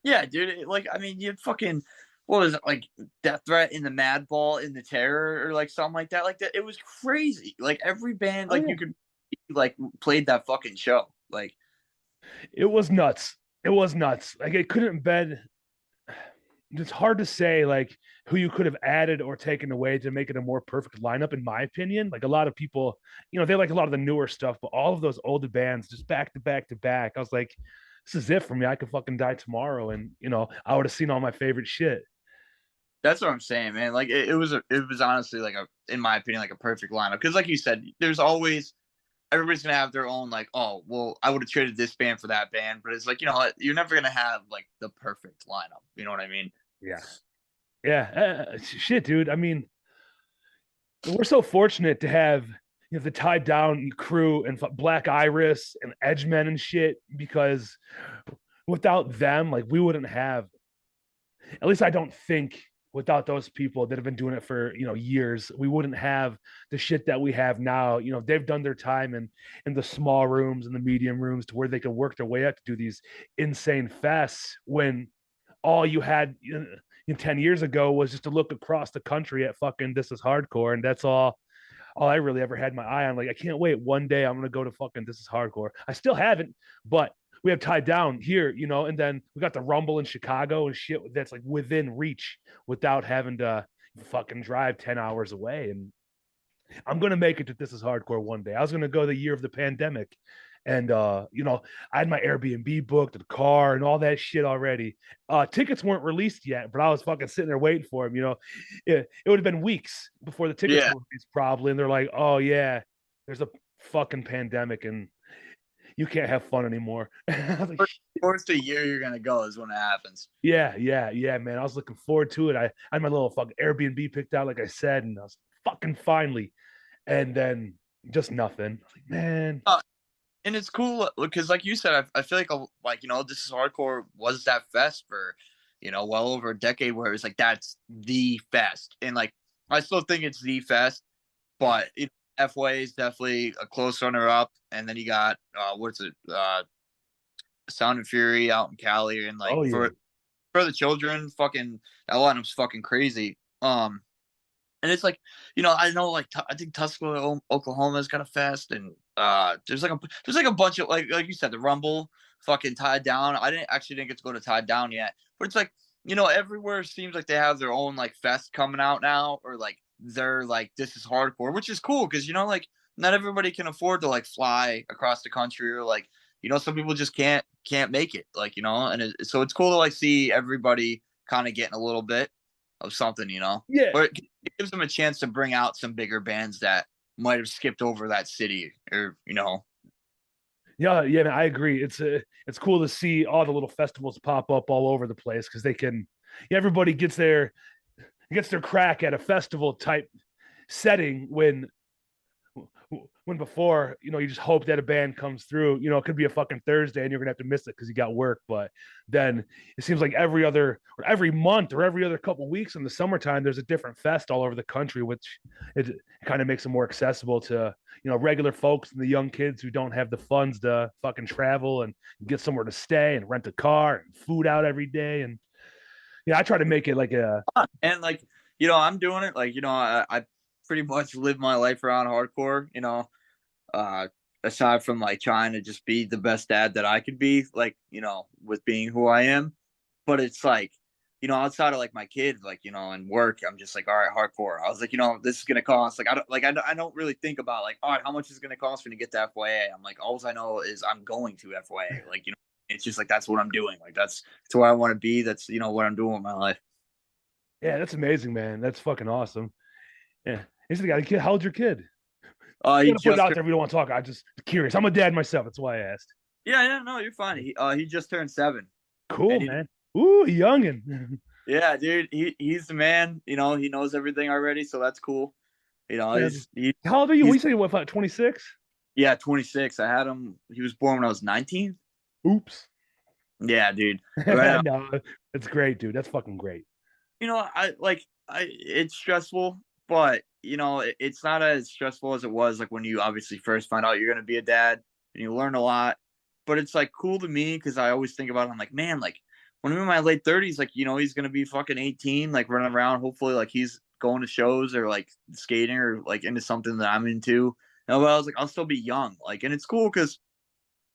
Speaker 2: Yeah, dude. Like, I mean, you fucking what was it like Death Threat in the Madball in the Terror or like something like that. Like that, it was crazy. Like every band,
Speaker 1: Oh
Speaker 2: like
Speaker 1: yeah,
Speaker 2: you could like played that fucking show. Like
Speaker 1: it was nuts. It was nuts. Like it couldn't have been. It's hard to say like who you could have added or taken away to make it a more perfect lineup, in my opinion. Like a lot of people, they like a lot of the newer stuff, but all of those older bands just back to back to back. I was like, this is it for me. I could fucking die tomorrow, and I would have seen all my favorite shit.
Speaker 2: that's what I'm saying, man. Like it was honestly like in my opinion, like a perfect lineup. Because like you said, there's always everybody's gonna have their own like, oh, well, I would have traded this band for that band, but it's like you're never gonna have like the perfect lineup. You know what I mean?
Speaker 1: Yeah, yeah, shit, dude. I mean, we're so fortunate to have the Tied Down crew and Black Iris and Edgemen and shit, because without them, like we wouldn't have. At least I don't think without those people that have been doing it for years, we wouldn't have the shit that we have now. They've done their time in the small rooms and the medium rooms to where they can work their way up to do these insane fests when all you had 10 years ago was just to look across the country at fucking This Is Hardcore, and that's all I really ever had my eye on. Like, I can't wait. One day I'm gonna go to fucking This Is Hardcore. I still haven't, but we have Tied Down here, and then we got the Rumble in Chicago and shit that's like within reach without having to fucking drive 10 hours away. And I'm gonna make it to This Is Hardcore one day. I was gonna go the year of the pandemic, and I had my Airbnb booked, the car, and all that shit already. Tickets weren't released yet, but I was fucking sitting there waiting for them. It would have been weeks before the tickets
Speaker 2: Yeah.
Speaker 1: were released, probably. And they're like, "Oh yeah, there's a fucking pandemic, and you can't have fun anymore." I was like,
Speaker 2: First the year you're gonna go is when it happens.
Speaker 1: yeah, yeah, yeah, man. I was looking forward to it. I had my little fucking Airbnb picked out, like I said, and I was fucking finally, and then just nothing. I was like, man.
Speaker 2: And it's cool because, like you said, I feel like This Is Hardcore was that fest for well over a decade, where it's like that's the fest, and like I still think it's the fest, but FYA is definitely a close runner up, and then you got what's it, Sound and Fury out in Cali, and like
Speaker 1: Oh yeah.
Speaker 2: for the children, fucking that lineup's fucking crazy. And it's like, I know, like I think Tuscaloosa, Oklahoma's got a fest, and there's like a bunch of like you said, the Rumble, fucking Tied Down. I didn't get to go to Tied Down yet, but it's like everywhere seems like they have their own like fest coming out now, or like they're like This Is Hardcore, which is cool because like not everybody can afford to like fly across the country, or like some people just can't make it, like and so it's cool to like see everybody kind of getting a little bit of something,
Speaker 1: Yeah.
Speaker 2: or it gives them a chance to bring out some bigger bands that might have skipped over that city, or
Speaker 1: Yeah, man, I agree. It's cool to see all the little festivals pop up all over the place because they can. Yeah, everybody gets their crack at a festival type setting when before, you just hope that a band comes through. It could be a fucking Thursday and you're gonna have to miss it because you got work. But then it seems like every month or every other couple of weeks in the summertime, there's a different fest all over the country, which it kind of makes it more accessible to regular folks and the young kids who don't have the funds to fucking travel and get somewhere to stay and rent a car and food out every day. And yeah, I try to make it like a
Speaker 2: And like, I'm doing it. Like, I pretty much live my life around hardcore. Uh, aside from like trying to just be the best dad that I could be, like, with being who I am. But it's like, outside of like my kids, like, and work, I'm just like, all right, hardcore. I was like, this is gonna cost. I don't really think about like, all right, how much is it gonna cost me to get to FYA? I'm like, all I know is I'm going to FYA. Like, it's just like that's what I'm doing. Like that's where I want to be. That's what I'm doing with my life.
Speaker 1: yeah, that's amazing, man. That's fucking awesome. Yeah. He's the guy. Kid, how old's your kid? You
Speaker 2: He
Speaker 1: gotta put it
Speaker 2: just
Speaker 1: out there if we don't want to talk. I'm just curious. I'm a dad myself. That's why I asked.
Speaker 2: yeah, no, you're fine. He just turned 7.
Speaker 1: Cool,
Speaker 2: And he,
Speaker 1: man. Ooh, youngin.
Speaker 2: yeah, dude, he's the man. He knows everything already, so that's cool.
Speaker 1: Yeah. How old are you?
Speaker 2: He's
Speaker 1: We say what, 26?
Speaker 2: yeah, 26. I had him. He was born when I was 19.
Speaker 1: Oops.
Speaker 2: Yeah, dude. Right.
Speaker 1: No, that's great, dude. That's fucking great.
Speaker 2: It's stressful, but it's not as stressful as it was like when you obviously first find out you're gonna be a dad and you learn a lot. But it's like cool to me because I always think about it. I'm like, man, like when I'm in my late 30s, like he's gonna be fucking 18, like running around. Hopefully, like he's going to shows or like skating or like into something that I'm into. But I was like, I'll still be young, like, and it's cool because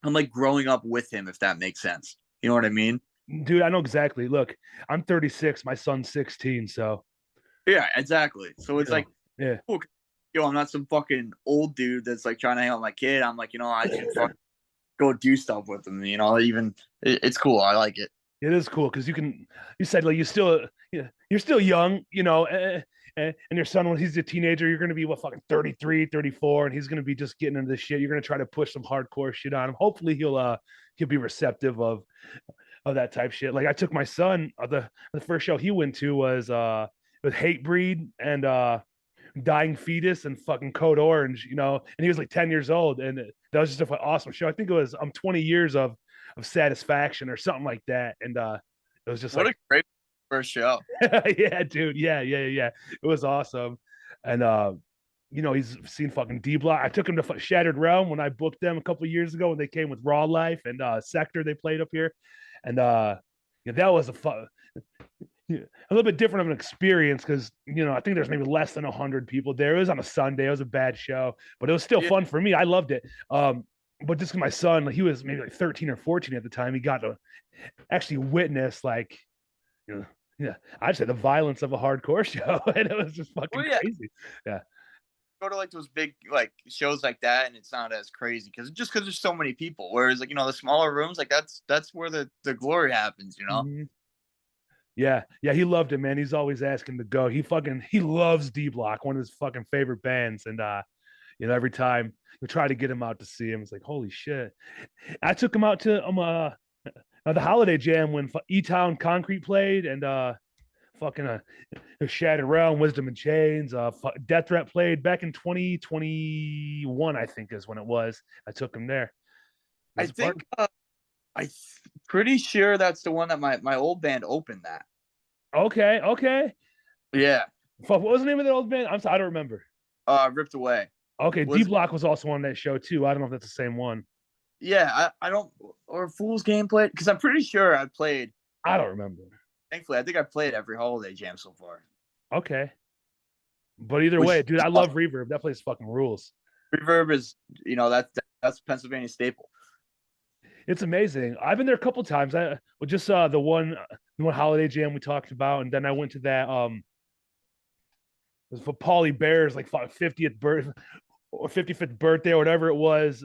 Speaker 2: I'm like growing up with him, if that makes sense. You know what I mean?
Speaker 1: Dude, I know exactly. Look, I'm 36. My son's 16. So,
Speaker 2: Yeah, exactly. So it's like,
Speaker 1: yeah.
Speaker 2: cool. I'm not some fucking old dude that's like trying to hang out with my kid. I'm like, I can fucking go do stuff with him. It's cool. I like it.
Speaker 1: It is cool because you said like you're still young, and your son, when he's a teenager, you're going to be what, fucking 33, 34, and he's going to be just getting into this shit. You're going to try to push some hardcore shit on him. Hopefully he'll be receptive of that type shit. Like I took my son, the first show he went to was with Hatebreed and Dying Fetus and fucking Code Orange, and he was like 10 years old, and that was just an awesome show. I think it was 20 years of satisfaction or something like that, and it was just
Speaker 2: what
Speaker 1: like
Speaker 2: a great first show.
Speaker 1: yeah, dude, yeah, it was awesome. And he's seen fucking D Block. I took him to Shattered Realm when I booked them a couple years ago when they came with Raw Life and Sector. They played up here, and yeah, that was a little bit different of an experience because I think there's maybe less than 100 people there. It was on a Sunday. It was a bad show, but it was still fun for me. I loved it. But just my son, like, he was maybe like 13 or 14 at the time, he got to actually witness like, yeah, I'd say the violence of a hardcore show, and it was just fucking crazy. Yeah.
Speaker 2: Go to like those big like shows like that, and it's not as crazy because there's so many people. Whereas like the smaller rooms, like that's where the glory happens.
Speaker 1: Mm-hmm. Yeah, he loved it, man. He's always asking to go. He loves D Block, one of his fucking favorite bands, and every time we try to get him out to see him, it's like, holy shit. I took him out to the Holiday Jam when E-Town Concrete played, and fucking Shattered Realm, Wisdom and Chains, Death Threat played back in 2021, I think is when it was. I took him there.
Speaker 2: I think I'm pretty sure that's the one that my old band opened that.
Speaker 1: Okay.
Speaker 2: Yeah.
Speaker 1: Fuck, what was the name of that old band? I'm sorry, I don't remember.
Speaker 2: Ripped Away.
Speaker 1: Okay, D Block was also on that show too. I don't know if that's the same one.
Speaker 2: Yeah, I don't, or Fool's Game played, because I'm pretty sure I played.
Speaker 1: I don't remember.
Speaker 2: Thankfully, I think I played every Holiday Jam so far.
Speaker 1: Okay. But either way, dude, I love Reverb. That place fucking rules.
Speaker 2: Reverb is, that's Pennsylvania staple.
Speaker 1: It's amazing. I've been there a couple times. I just the one Holiday Jam we talked about, and then I went to that it was for Paulie Bear's like 50th birth or 55th birthday or whatever it was.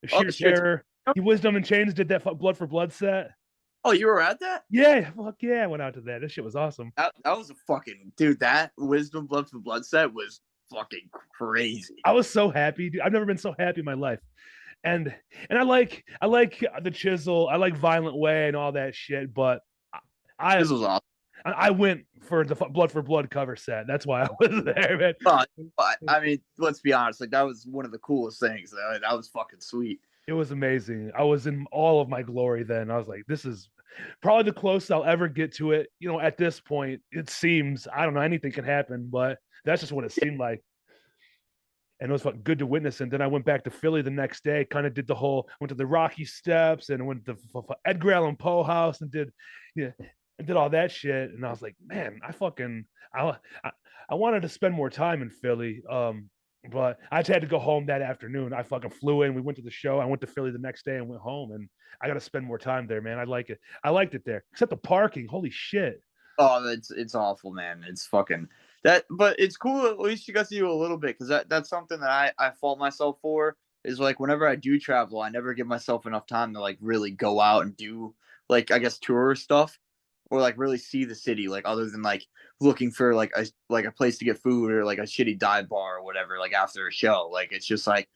Speaker 1: Sheer Terror. He Wisdom and Chains did that Blood for Blood set.
Speaker 2: Oh, you were at that?
Speaker 1: Yeah, fuck yeah, I went out to that. That shit was awesome.
Speaker 2: That was a fucking dude. That Wisdom Blood for Blood set was fucking crazy.
Speaker 1: I was so happy, dude. I've never been so happy in my life. and I like the Chisel, I like Violent Way and all that shit, but I
Speaker 2: This was awesome.
Speaker 1: I went for the Blood for Blood cover set. That's why I was there, man.
Speaker 2: But I mean, let's be honest. Like that was one of the coolest things. That was fucking sweet.
Speaker 1: It was amazing. I was in all of my glory then. I was like, this is probably the closest I'll ever get to it. You know, at this point, it seems, I don't know, anything can happen, but that's just what it seemed like. And it was good to witness. And then I went back to Philly the next day, kind of did the whole, went to the Rocky Steps and went to Edgar Allan Poe House and did, yeah, and did all that shit. And I was like, man, I, I wanted to spend more time in Philly. But I just had to go home that afternoon. I fucking flew in. We went to the show. I went to Philly the next day and went home. And I got to spend more time there, man. I like it. I liked it there, except the parking. Holy shit.
Speaker 2: Oh, it's awful, man. It's fucking that, but it's cool. At least you got to do a little bit because that's something that I fault myself for. Is like whenever I do travel, I never give myself enough time to like really go out and do like I guess tour stuff or like really see the city. Like other than like looking for like a place to get food or like a shitty dive bar or whatever. Like after a show, like it's just like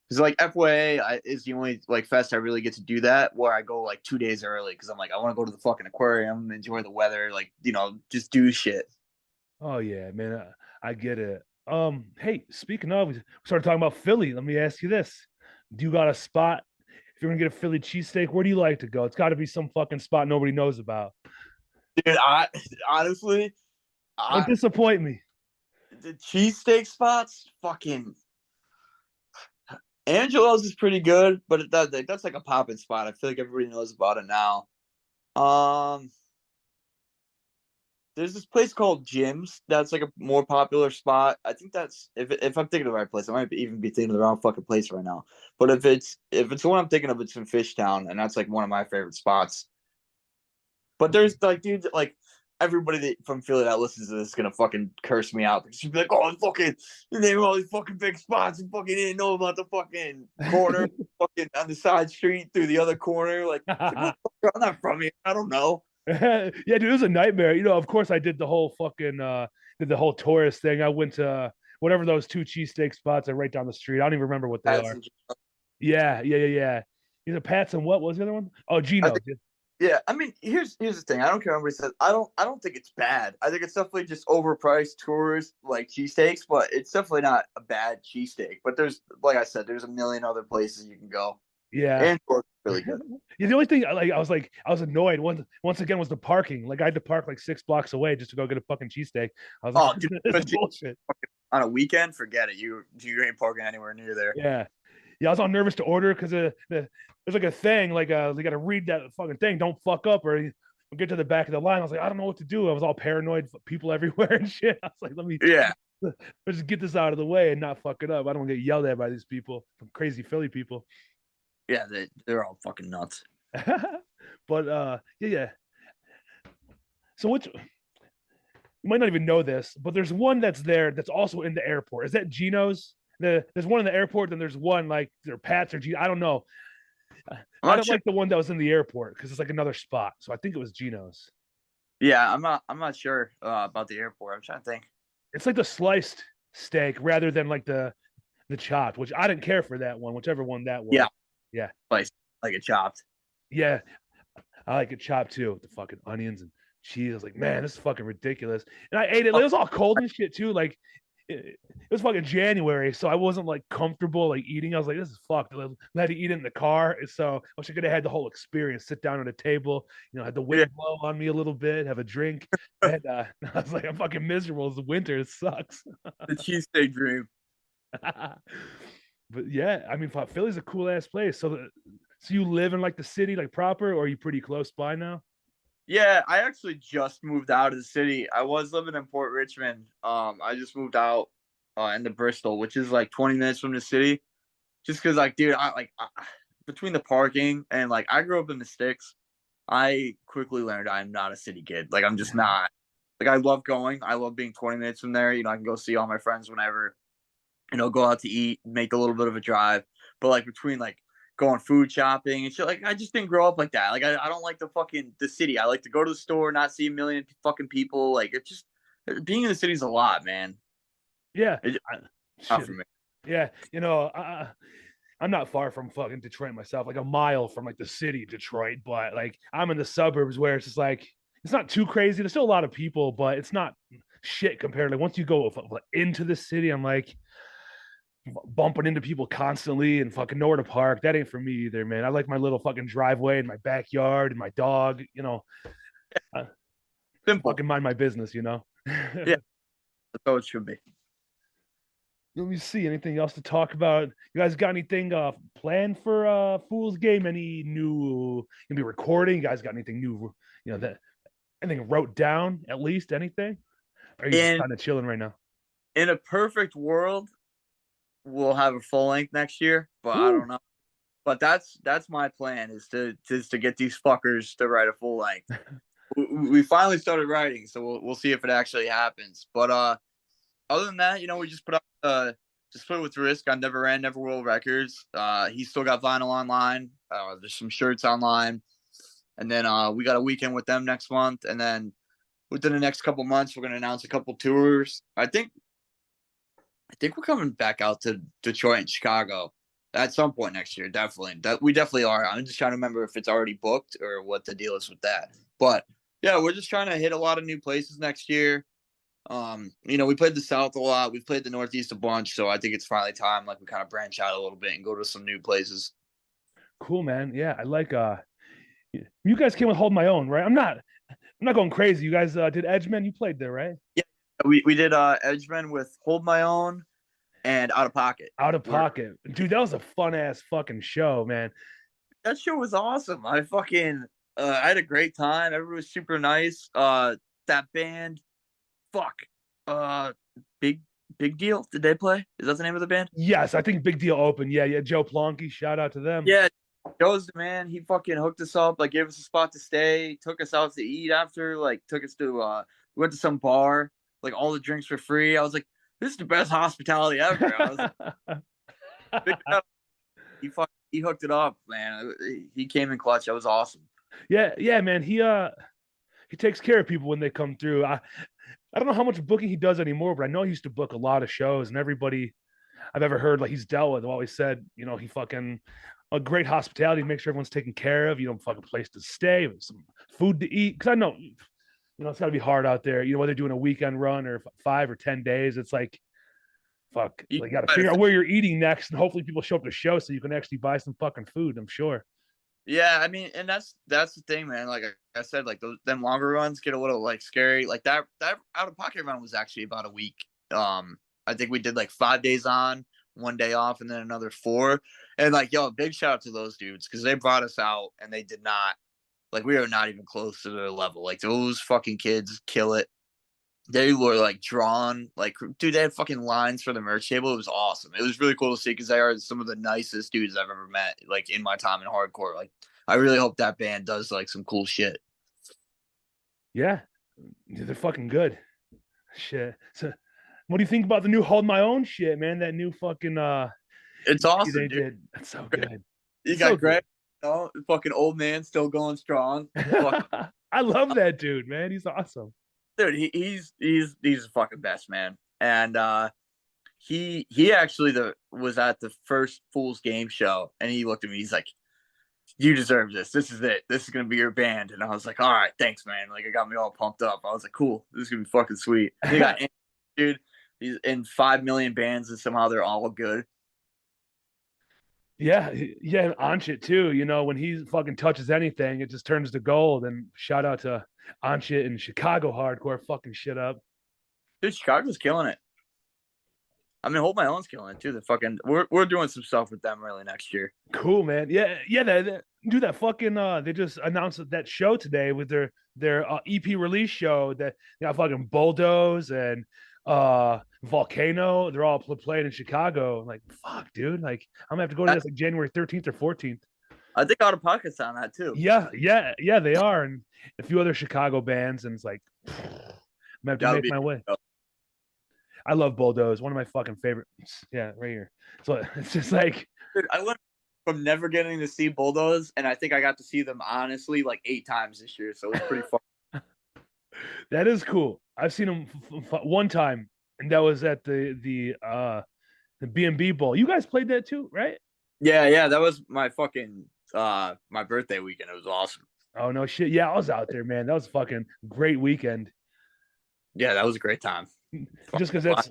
Speaker 2: because like FYA is the only like fest I really get to do that where I go like 2 days early because I'm like I want to go to the fucking aquarium, enjoy the weather, like just do shit.
Speaker 1: Oh yeah, man. I get it. Hey, speaking of, we started talking about Philly. Let me ask you this: do you got a spot? If you're gonna get a Philly cheesesteak, where do you like to go? It's got to be some fucking spot nobody knows about.
Speaker 2: Dude, I honestly,
Speaker 1: Don't
Speaker 2: I
Speaker 1: disappoint me.
Speaker 2: the cheesesteak spots, fucking Angelo's is pretty good, but that's like a popping spot. I feel like everybody knows about it now. Um, there's this place called Jim's that's like a more popular spot. I think that's if I'm thinking of the right place, I might even be thinking of the wrong fucking place right now. But if it's the one I'm thinking of, it's in Fishtown, and that's like one of my favorite spots. But there's like dude, like everybody from Philly that listens to this is gonna fucking curse me out because she'd be like, "Oh, fucking, you name all these fucking big spots and fucking didn't know about the fucking corner, fucking on the side street through the other corner." Like, I'm not from here. I don't know.
Speaker 1: Yeah, dude, it was a nightmare. You know, of course, I did the whole fucking did the whole tourist thing. I went to whatever those two cheesesteak spots are right down the street. I don't even remember what they are. Yeah. Either Pat's and what was the other one? Oh,
Speaker 2: I
Speaker 1: Gino's.
Speaker 2: think, yeah. I mean, here's the thing. I don't care what anybody says. I don't think it's bad. I think it's definitely just overpriced tours like cheesesteaks, but it's definitely not a bad cheesesteak. But there's like I said, there's a million other places you can go,
Speaker 1: Yeah.
Speaker 2: and it's really good.
Speaker 1: Yeah, the only thing I was annoyed once again was the parking. Like I had to park like 6 blocks away just to go get a fucking cheesesteak. I was like,
Speaker 2: Oh, dude,
Speaker 1: this is bullshit.
Speaker 2: on a weekend, forget it. You ain't parking anywhere near there.
Speaker 1: Yeah. Yeah, I was all nervous to order because there's like a thing, like they gotta read that fucking thing, don't fuck up or we'll get to the back of the line. I was like, I don't know what to do. I was all paranoid, people everywhere and shit. I was like,
Speaker 2: Yeah,
Speaker 1: let's just get this out of the way and not fuck it up. I don't get yelled at by these people, some crazy Philly people.
Speaker 2: yeah, they're all fucking nuts.
Speaker 1: But yeah. So which you might not even know this, but there's one that's there that's also in the airport. Is that Gino's? There's one in the airport, then there's one like their Pats or G. I don't know.
Speaker 2: I'm
Speaker 1: I
Speaker 2: not
Speaker 1: don't
Speaker 2: sure.
Speaker 1: like the one that was in the airport because it's like another spot. So I think it was Gino's.
Speaker 2: Yeah, I'm not sure about the airport. I'm trying to think.
Speaker 1: It's like the sliced steak rather than like the chopped, which I didn't care for that one, whichever one that was.
Speaker 2: Yeah,
Speaker 1: Yeah,
Speaker 2: like it chopped.
Speaker 1: yeah, I like it chopped too with the fucking onions and cheese. I was like, man, this is fucking ridiculous. And I ate it. It was all cold and shit too. Like it was fucking January, so I wasn't like comfortable like eating. I was like, this is fucked. I had to eat it in the car. So I wish I could have had the whole experience, sit down at a table, had the
Speaker 2: Yeah,
Speaker 1: wind blow on me a little bit, have a drink. And I was like, I'm fucking miserable. It's the winter. It sucks.
Speaker 2: the cheesesteak dream.
Speaker 1: But yeah, I mean, Philly's a cool ass place. So you live in like the city, like proper, or are you pretty close by now?
Speaker 2: Yeah, I actually just moved out of the city. I was living in Port Richmond. I just moved out into Bristol, which is like 20 minutes from the city. Just because, like, dude, between the parking and like, I grew up in the sticks. I quickly learned I'm not a city kid. Like, I'm just not. Like, I love going. I love being 20 minutes from there. I can go see all my friends whenever. Go out to eat, make a little bit of a drive. But like between like going food shopping and shit, like I just didn't grow up like that. Like I don't like the city. I like to go to the store, not see a million fucking people. Like it's just being in the city is a lot, man.
Speaker 1: Yeah,
Speaker 2: It's not
Speaker 1: shit.
Speaker 2: for me.
Speaker 1: Yeah, I'm not far from fucking Detroit myself, like a mile from like the city of Detroit, but like I'm in the suburbs where it's just like it's not too crazy. There's still a lot of people, but it's not shit compared. Like once you go into the city, I'm like bumping into people constantly and fucking nowhere to park. That ain't for me either, man. I like my little fucking driveway and my backyard and my dog. I
Speaker 2: Simple.
Speaker 1: fucking mind my business.
Speaker 2: Yeah, that's how it should be.
Speaker 1: Let me see. Anything else to talk about? You guys got anything planned for Fool's Game? Any new gonna be recording? You guys got anything new? That anything wrote down at least? Anything? Or are you just
Speaker 2: In
Speaker 1: kind of chilling right now?
Speaker 2: in a perfect world, we'll have a full length next year, but I don't
Speaker 1: Woo!
Speaker 2: know. But that's my plan is to get these fuckers to write a full length. We finally started writing, so we'll see if it actually happens. But other than that, we just put it with Risk on Never Ran Never Will Records. He's still got vinyl online. There's some shirts online, and then we got a weekend with them next month, and then within the next couple months, we're gonna announce a couple tours. I think we're coming back out to Detroit and Chicago at some point next year. Definitely, we definitely are. I'm just trying to remember if it's already booked or what the deal is with that. But yeah, we're just trying to hit a lot of new places next year. We played the South a lot. We've played the Northeast a bunch, so I think it's finally time like we kind of branch out a little bit and go to some new places.
Speaker 1: Cool, man. Yeah, I like. You guys came with Hold My Own, right? I'm not going crazy. You guys did Edgeman. You played there, right?
Speaker 2: Yeah, we did Edgeman with Hold My Own and Out of Pocket.
Speaker 1: Out of Pocket, dude. That was a fun ass fucking show, man.
Speaker 2: That show was awesome. I had a great time. Everyone was super nice. That band, fuck. Uh Big Big Deal. Did they play? Is that the name of the band?
Speaker 1: Yes, I think Big Deal open. Yeah, yeah. Joe Plonky, shout out to them.
Speaker 2: Yeah. Joe's the man. He fucking hooked us up, like gave us a spot to stay, took us out to eat after, like took us to we went to some bar, like all the drinks were free. I was like, this is the best hospitality ever. I was like, he hooked it up, man. He came in clutch. That was awesome.
Speaker 1: Yeah, yeah, man. He takes care of people when they come through. I don't know how much booking he does anymore, but I know he used to book a lot of shows, and everybody I've ever heard like he's dealt with have always said, he fucking a great hospitality, make sure everyone's taken care of, fucking place to stay, some food to eat. Cause I know, it's gotta be hard out there, whether doing a weekend run or 5 or 10 days, it's like fuck, like you gotta figure out where you're eating next, and hopefully people show up to show so you can actually buy some fucking food, I'm sure.
Speaker 2: Yeah, I mean, and that's the thing, man. Like I said, like them longer runs get a little like scary. Like that Out of Pocket run was actually about a week. I think we did like 5 days on, 1 day off, and then another 4. And like, yo, big shout out to those dudes because they brought us out and they did not like we are not even close to their level. Like those fucking kids kill it. They were like drawn, like dude, they had fucking lines for the merch table. It was awesome. It was really cool to see because they are some of the nicest dudes I've ever met, like in my time in hardcore. Like, I really hope that band does like some cool shit.
Speaker 1: Yeah, they're fucking good. Shit. So, what do you think about the new Hold My Own shit, man? That new fucking
Speaker 2: It's
Speaker 1: EP
Speaker 2: awesome,
Speaker 1: they
Speaker 2: dude.
Speaker 1: did. That's so good.
Speaker 2: You
Speaker 1: It's
Speaker 2: got
Speaker 1: so
Speaker 2: Greg, fucking old man still going strong. Fuck.
Speaker 1: I love that dude, man. He's awesome.
Speaker 2: Dude, he's the fucking best, man. And he actually was at the first Fool's Game show, and he looked at me. He's like, "You deserve this. This is it. This is gonna be your band." And I was like, "All right, thanks, man." Like, it got me all pumped up. I was like, "Cool, this is gonna be fucking sweet." He got dude. He's in 5 million bands, and somehow they're all good.
Speaker 1: Yeah, yeah, and Anchit too. When he fucking touches anything, it just turns to gold. And shout out to Anchit and Chicago hardcore fucking shit up.
Speaker 2: Dude, Chicago's killing it. I mean, Hold My Own's killing it too. We're doing some stuff with them really next year.
Speaker 1: Cool, man. Yeah, yeah. Do that fucking. They just announced that show today with their EP release show that fucking Bulldoze and Volcano. They're all playing in Chicago. I'm like, fuck, dude. Like, I'm gonna have to go to this like January 13th or 14th.
Speaker 2: I think Out of Pocket's on that too.
Speaker 1: Yeah, yeah, yeah. They are, and a few other Chicago bands, and it's like, I'm gonna have to make my way. I love Bulldoze, one of my fucking favorites. Yeah, right here. So it's just like,
Speaker 2: dude, I went from never getting to see Bulldoze, and I think I got to see them honestly like 8 times this year. So it was pretty fun.
Speaker 1: That is cool. I've seen them one time, and that was at the B&B Bowl. You guys played that too, right?
Speaker 2: Yeah, that was my fucking my birthday weekend. It was awesome.
Speaker 1: Oh no shit. Yeah, I was out there, man. That was a fucking great weekend.
Speaker 2: Yeah, that was a great time.
Speaker 1: Just because
Speaker 2: Fuck.
Speaker 1: that's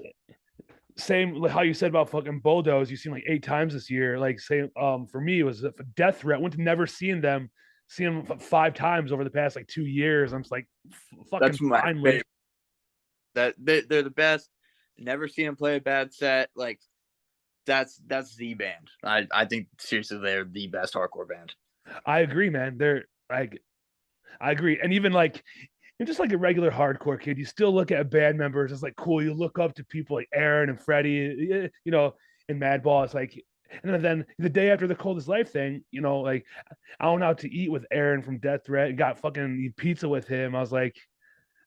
Speaker 1: same like how you said about fucking bulldoze. You seen like 8 times this year. Like same for me, it was a death threat. Went to never seeing them, seeing them 5 times over the past like 2 years. I'm just like fucking
Speaker 2: That's my
Speaker 1: finally.
Speaker 2: favorite. They're the best. Never seen them play a bad set. Like that's the band. I think seriously they're the best hardcore band.
Speaker 1: I agree, man. They're like I agree. And even like you're just like a regular hardcore kid. You still look at band members as like cool. You look up to people like Aaron and Freddie, in Madball. It's like, and then the day after the Coldest Life thing, like I went out to eat with Aaron from Death Threat and got fucking pizza with him. I was like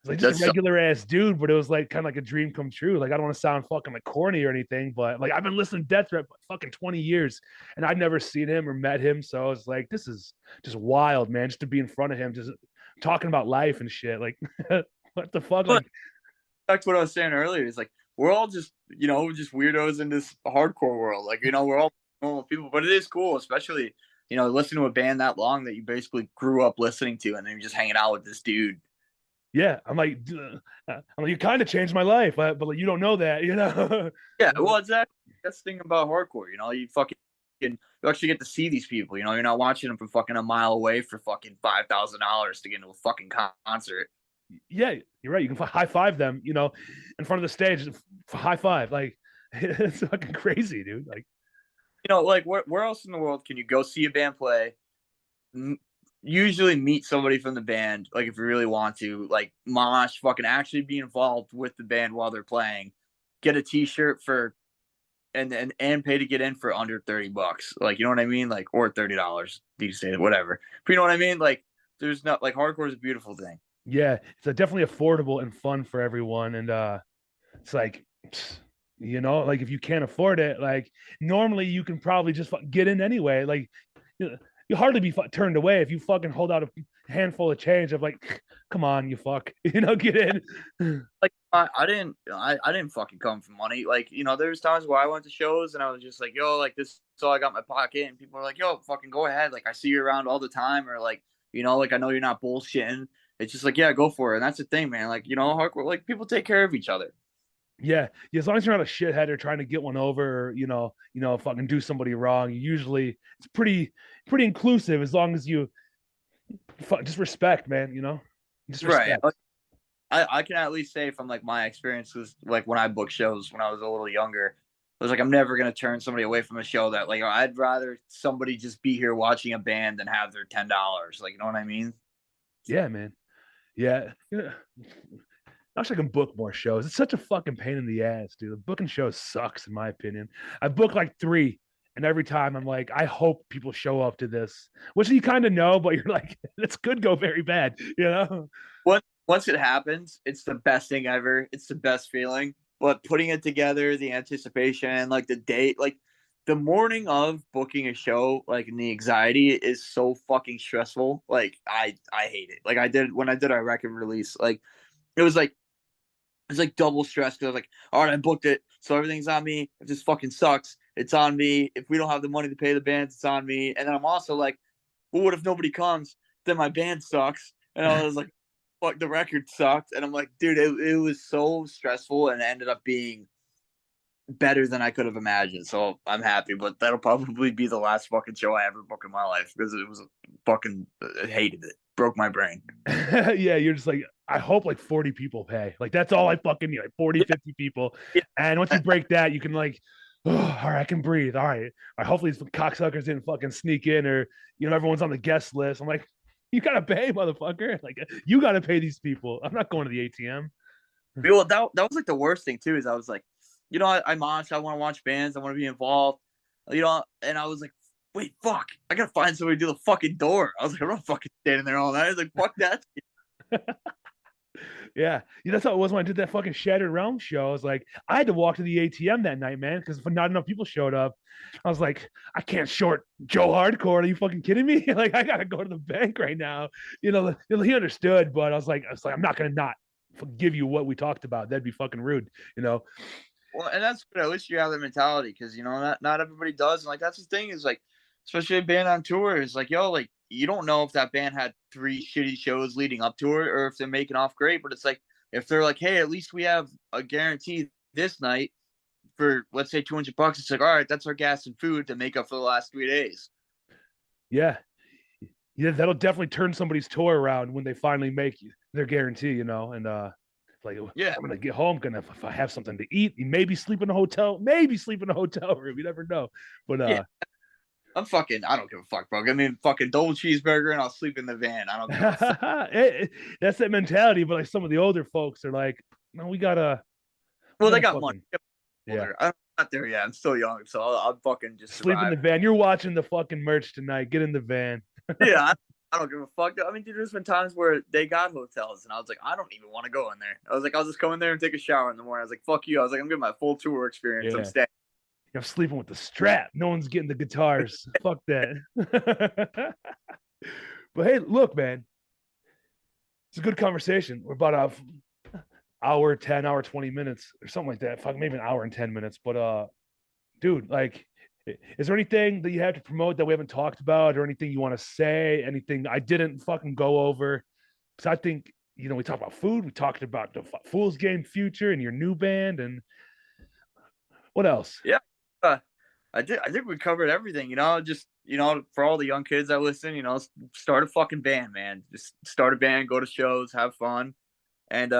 Speaker 1: just a
Speaker 2: That's so
Speaker 1: regular ass dude, but it was like kind of like a dream come true. Like I don't want to sound fucking like corny or anything, but like I've been listening to Death Threat for fucking 20 years and I've never seen him or met him. So I was like, this is just wild, man. Just to be in front of him, just talking about life and shit. Like, what the fuck? Like,
Speaker 2: that's what I was saying earlier. Is like we're all just just weirdos in this hardcore world. Like we're all normal people, but it is cool, especially listening to a band that long that you basically grew up listening to, and then you're just hanging out with this dude.
Speaker 1: yeah, you kind of changed my life, but like, you don't know that.
Speaker 2: Yeah, well, exactly. That's the thing about hardcore. You fucking you actually get to see these people. You're not watching them from fucking a mile away for fucking $5,000 to get into a fucking concert.
Speaker 1: Yeah, you're right. You can high five them, in front of the stage, high five. Like, it's fucking crazy, dude. Like,
Speaker 2: Like where else in the world can you go see a band play? Usually meet somebody from the band, like if you really want to, like mosh, fucking actually be involved with the band while they're playing, get a T-shirt for, and pay to get in for under $30, like you know what I mean, like or $30 these days, whatever. But you know what I mean, like there's not like hardcore is a beautiful thing.
Speaker 1: yeah, it's definitely affordable and fun for everyone. And it's like, like if you can't afford it, like normally you can probably just get in anyway. Like, you hardly be turned away if you fucking hold out a handful of change of like, come on, you fuck, get in.
Speaker 2: Like I didn't fucking come for money. Like there's times where I went to shows and I was just like, yo, like this is all I got in my pocket, and people are like, yo, fucking go ahead. Like I see you around all the time, or like like I know you're not bullshitting. It's just like, yeah, go for it. And that's the thing, man. Like hardcore, like people take care of each other.
Speaker 1: Yeah, as long as you're not a shithead or trying to get one over, or, fucking do somebody wrong. Usually, it's pretty inclusive as long as you just respect, man. Just
Speaker 2: Right.
Speaker 1: respect.
Speaker 2: I can at least say from like my experiences, like when I booked shows when I was a little younger, I was like, I'm never gonna turn somebody away from a show that like I'd rather somebody just be here watching a band than have their $10. Like you know what I mean?
Speaker 1: Yeah, man. Yeah. I wish I can book more shows. It's such a fucking pain in the ass, dude. The booking shows sucks, in my opinion. I booked like 3, and every time I'm like, I hope people show up to this, which you kind of know, but you're like, this could go very bad.
Speaker 2: Once it happens, it's the best thing ever. It's the best feeling. But putting it together, the anticipation, like the date, like the morning of booking a show, like and the anxiety is so fucking stressful. Like I hate it. Like I did when I did our record release. Like it was like it's like double stress because I was like, all right, I booked it, so everything's on me. If this fucking sucks, it's on me. If we don't have the money to pay the bands, it's on me. And then I'm also like, well, what if nobody comes? Then my band sucks. And I was like, fuck, the record sucked. And I'm like, dude, it was so stressful, and it ended up being better than I could have imagined. So I'm happy, but that'll probably be the last fucking show I ever book in my life because it was fucking I hated it. Broke my brain.
Speaker 1: Yeah, you're just like, I hope like 40 people pay. Like that's all I fucking need, like 40,
Speaker 2: Yeah,
Speaker 1: 50 people.
Speaker 2: yeah.
Speaker 1: And once you break that, you can like, oh, all right, I can breathe. All right. All right. Hopefully these cocksuckers didn't fucking sneak in, or everyone's on the guest list. I'm like, you gotta pay, motherfucker. Like you gotta pay these people. I'm not going to the ATM.
Speaker 2: Well, that was like the worst thing too. Is I was like, I mosh. I want to watch bands. I want to be involved. And I was like, wait, fuck. I gotta find somebody to do the fucking door. I was like, I'm not fucking standing there all night. I was like, fuck that.
Speaker 1: Yeah, that's how it was when I did that fucking Shattered Realm show. I was like, I had to walk to the ATM that night, man, because not enough people showed up. I was like, I can't short Joe Hardcore. Are you fucking kidding me? Like, I gotta go to the bank right now. He understood, but I was like, I'm not gonna not give you what we talked about. That'd be fucking rude.
Speaker 2: Well, and that's good. At least you have the mentality because you know not everybody does. And like that's the thing is like, especially a band on tour is like, yo, like you don't know if that band had 3 shitty shows leading up to it or if they're making off great. But it's like if they're like, hey, at least we have a guarantee this night for let's say $200. It's like, all right, that's our gas and food to make up for the last 3 days.
Speaker 1: Yeah, yeah, that'll definitely turn somebody's tour around when they finally make their guarantee, you know. And like
Speaker 2: Yeah,
Speaker 1: I'm gonna get home, gonna if I have something to eat, maybe sleep in a hotel, maybe sleep in a hotel room. You never know. But
Speaker 2: yeah. I don't give a fuck, bro. Give me a fucking double cheeseburger and I'll sleep in the van. I don't give a fuck.
Speaker 1: that's that mentality. But like some of the older folks are like, no, we
Speaker 2: Well, they
Speaker 1: gotta
Speaker 2: got money.
Speaker 1: fucking yeah.
Speaker 2: I'm not there yet. I'm still young, so I'll fucking just
Speaker 1: Sleep in
Speaker 2: survive.
Speaker 1: the van. You're watching the fucking merch tonight. Get in the van.
Speaker 2: Yeah, I don't give a fuck. I mean, dude, there's been times where they got hotels, and I was like, I don't even want to go in there. I was like, I'll just go in there and take a shower in the morning. I was like, fuck you. I was like, I'm getting my full tour experience. I'm
Speaker 1: Yeah.
Speaker 2: staying.
Speaker 1: I'm sleeping with the strap. No one's getting the guitars. Fuck that. But hey, look, man, it's a good conversation. We're about a hour 10, hour 20 minutes or something like that. Fuck, maybe an hour and 10 minutes. But dude, like, is there anything that you have to promote that we haven't talked about, or anything you want to say? Anything I didn't fucking go over? Because I think we talked about food. We talked about the Fool's Game future and your new band, and what else?
Speaker 2: Yeah, uh, I think we covered everything. Just for all the young kids that listen, start a fucking band, man. Just start a band, go to shows, have fun, and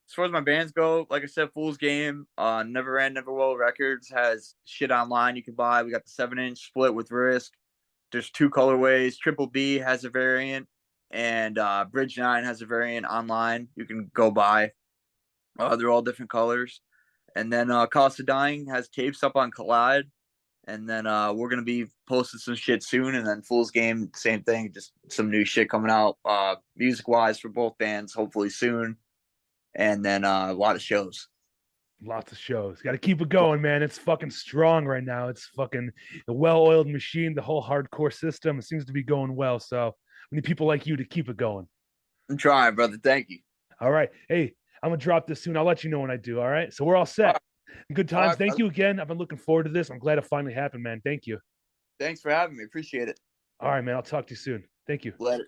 Speaker 2: as far as my bands go, like I said, Fool's Game, Never End, Never Will Records has shit online you can buy. We got the 7-inch split with Risk. There's 2 colorways. Triple B has a variant, and Bridge 9 has a variant online. You can go buy. They're all different colors. And then Cost of Dying has tapes up on Collide. And then we're gonna be posting some shit soon. And then Fool's Game, same thing, just some new shit coming out, music wise for both bands, hopefully soon. And then a lot of shows.
Speaker 1: Lots of shows. Got to keep it going, man. It's fucking strong right now. It's fucking a well-oiled machine. The whole hardcore system, it seems to be going well. So we need people like you to keep it going.
Speaker 2: I'm trying, brother. Thank you.
Speaker 1: All right. Hey, I'm gonna drop this soon. I'll let you know when I do. All right. So we're all set. Good times.
Speaker 2: Right,
Speaker 1: Thank you again. I've been looking forward to this. I'm glad it finally happened, man. Thank you.
Speaker 2: thanks for having me. Appreciate it.
Speaker 1: All right, man. I'll talk to you soon. Thank you.
Speaker 2: Later.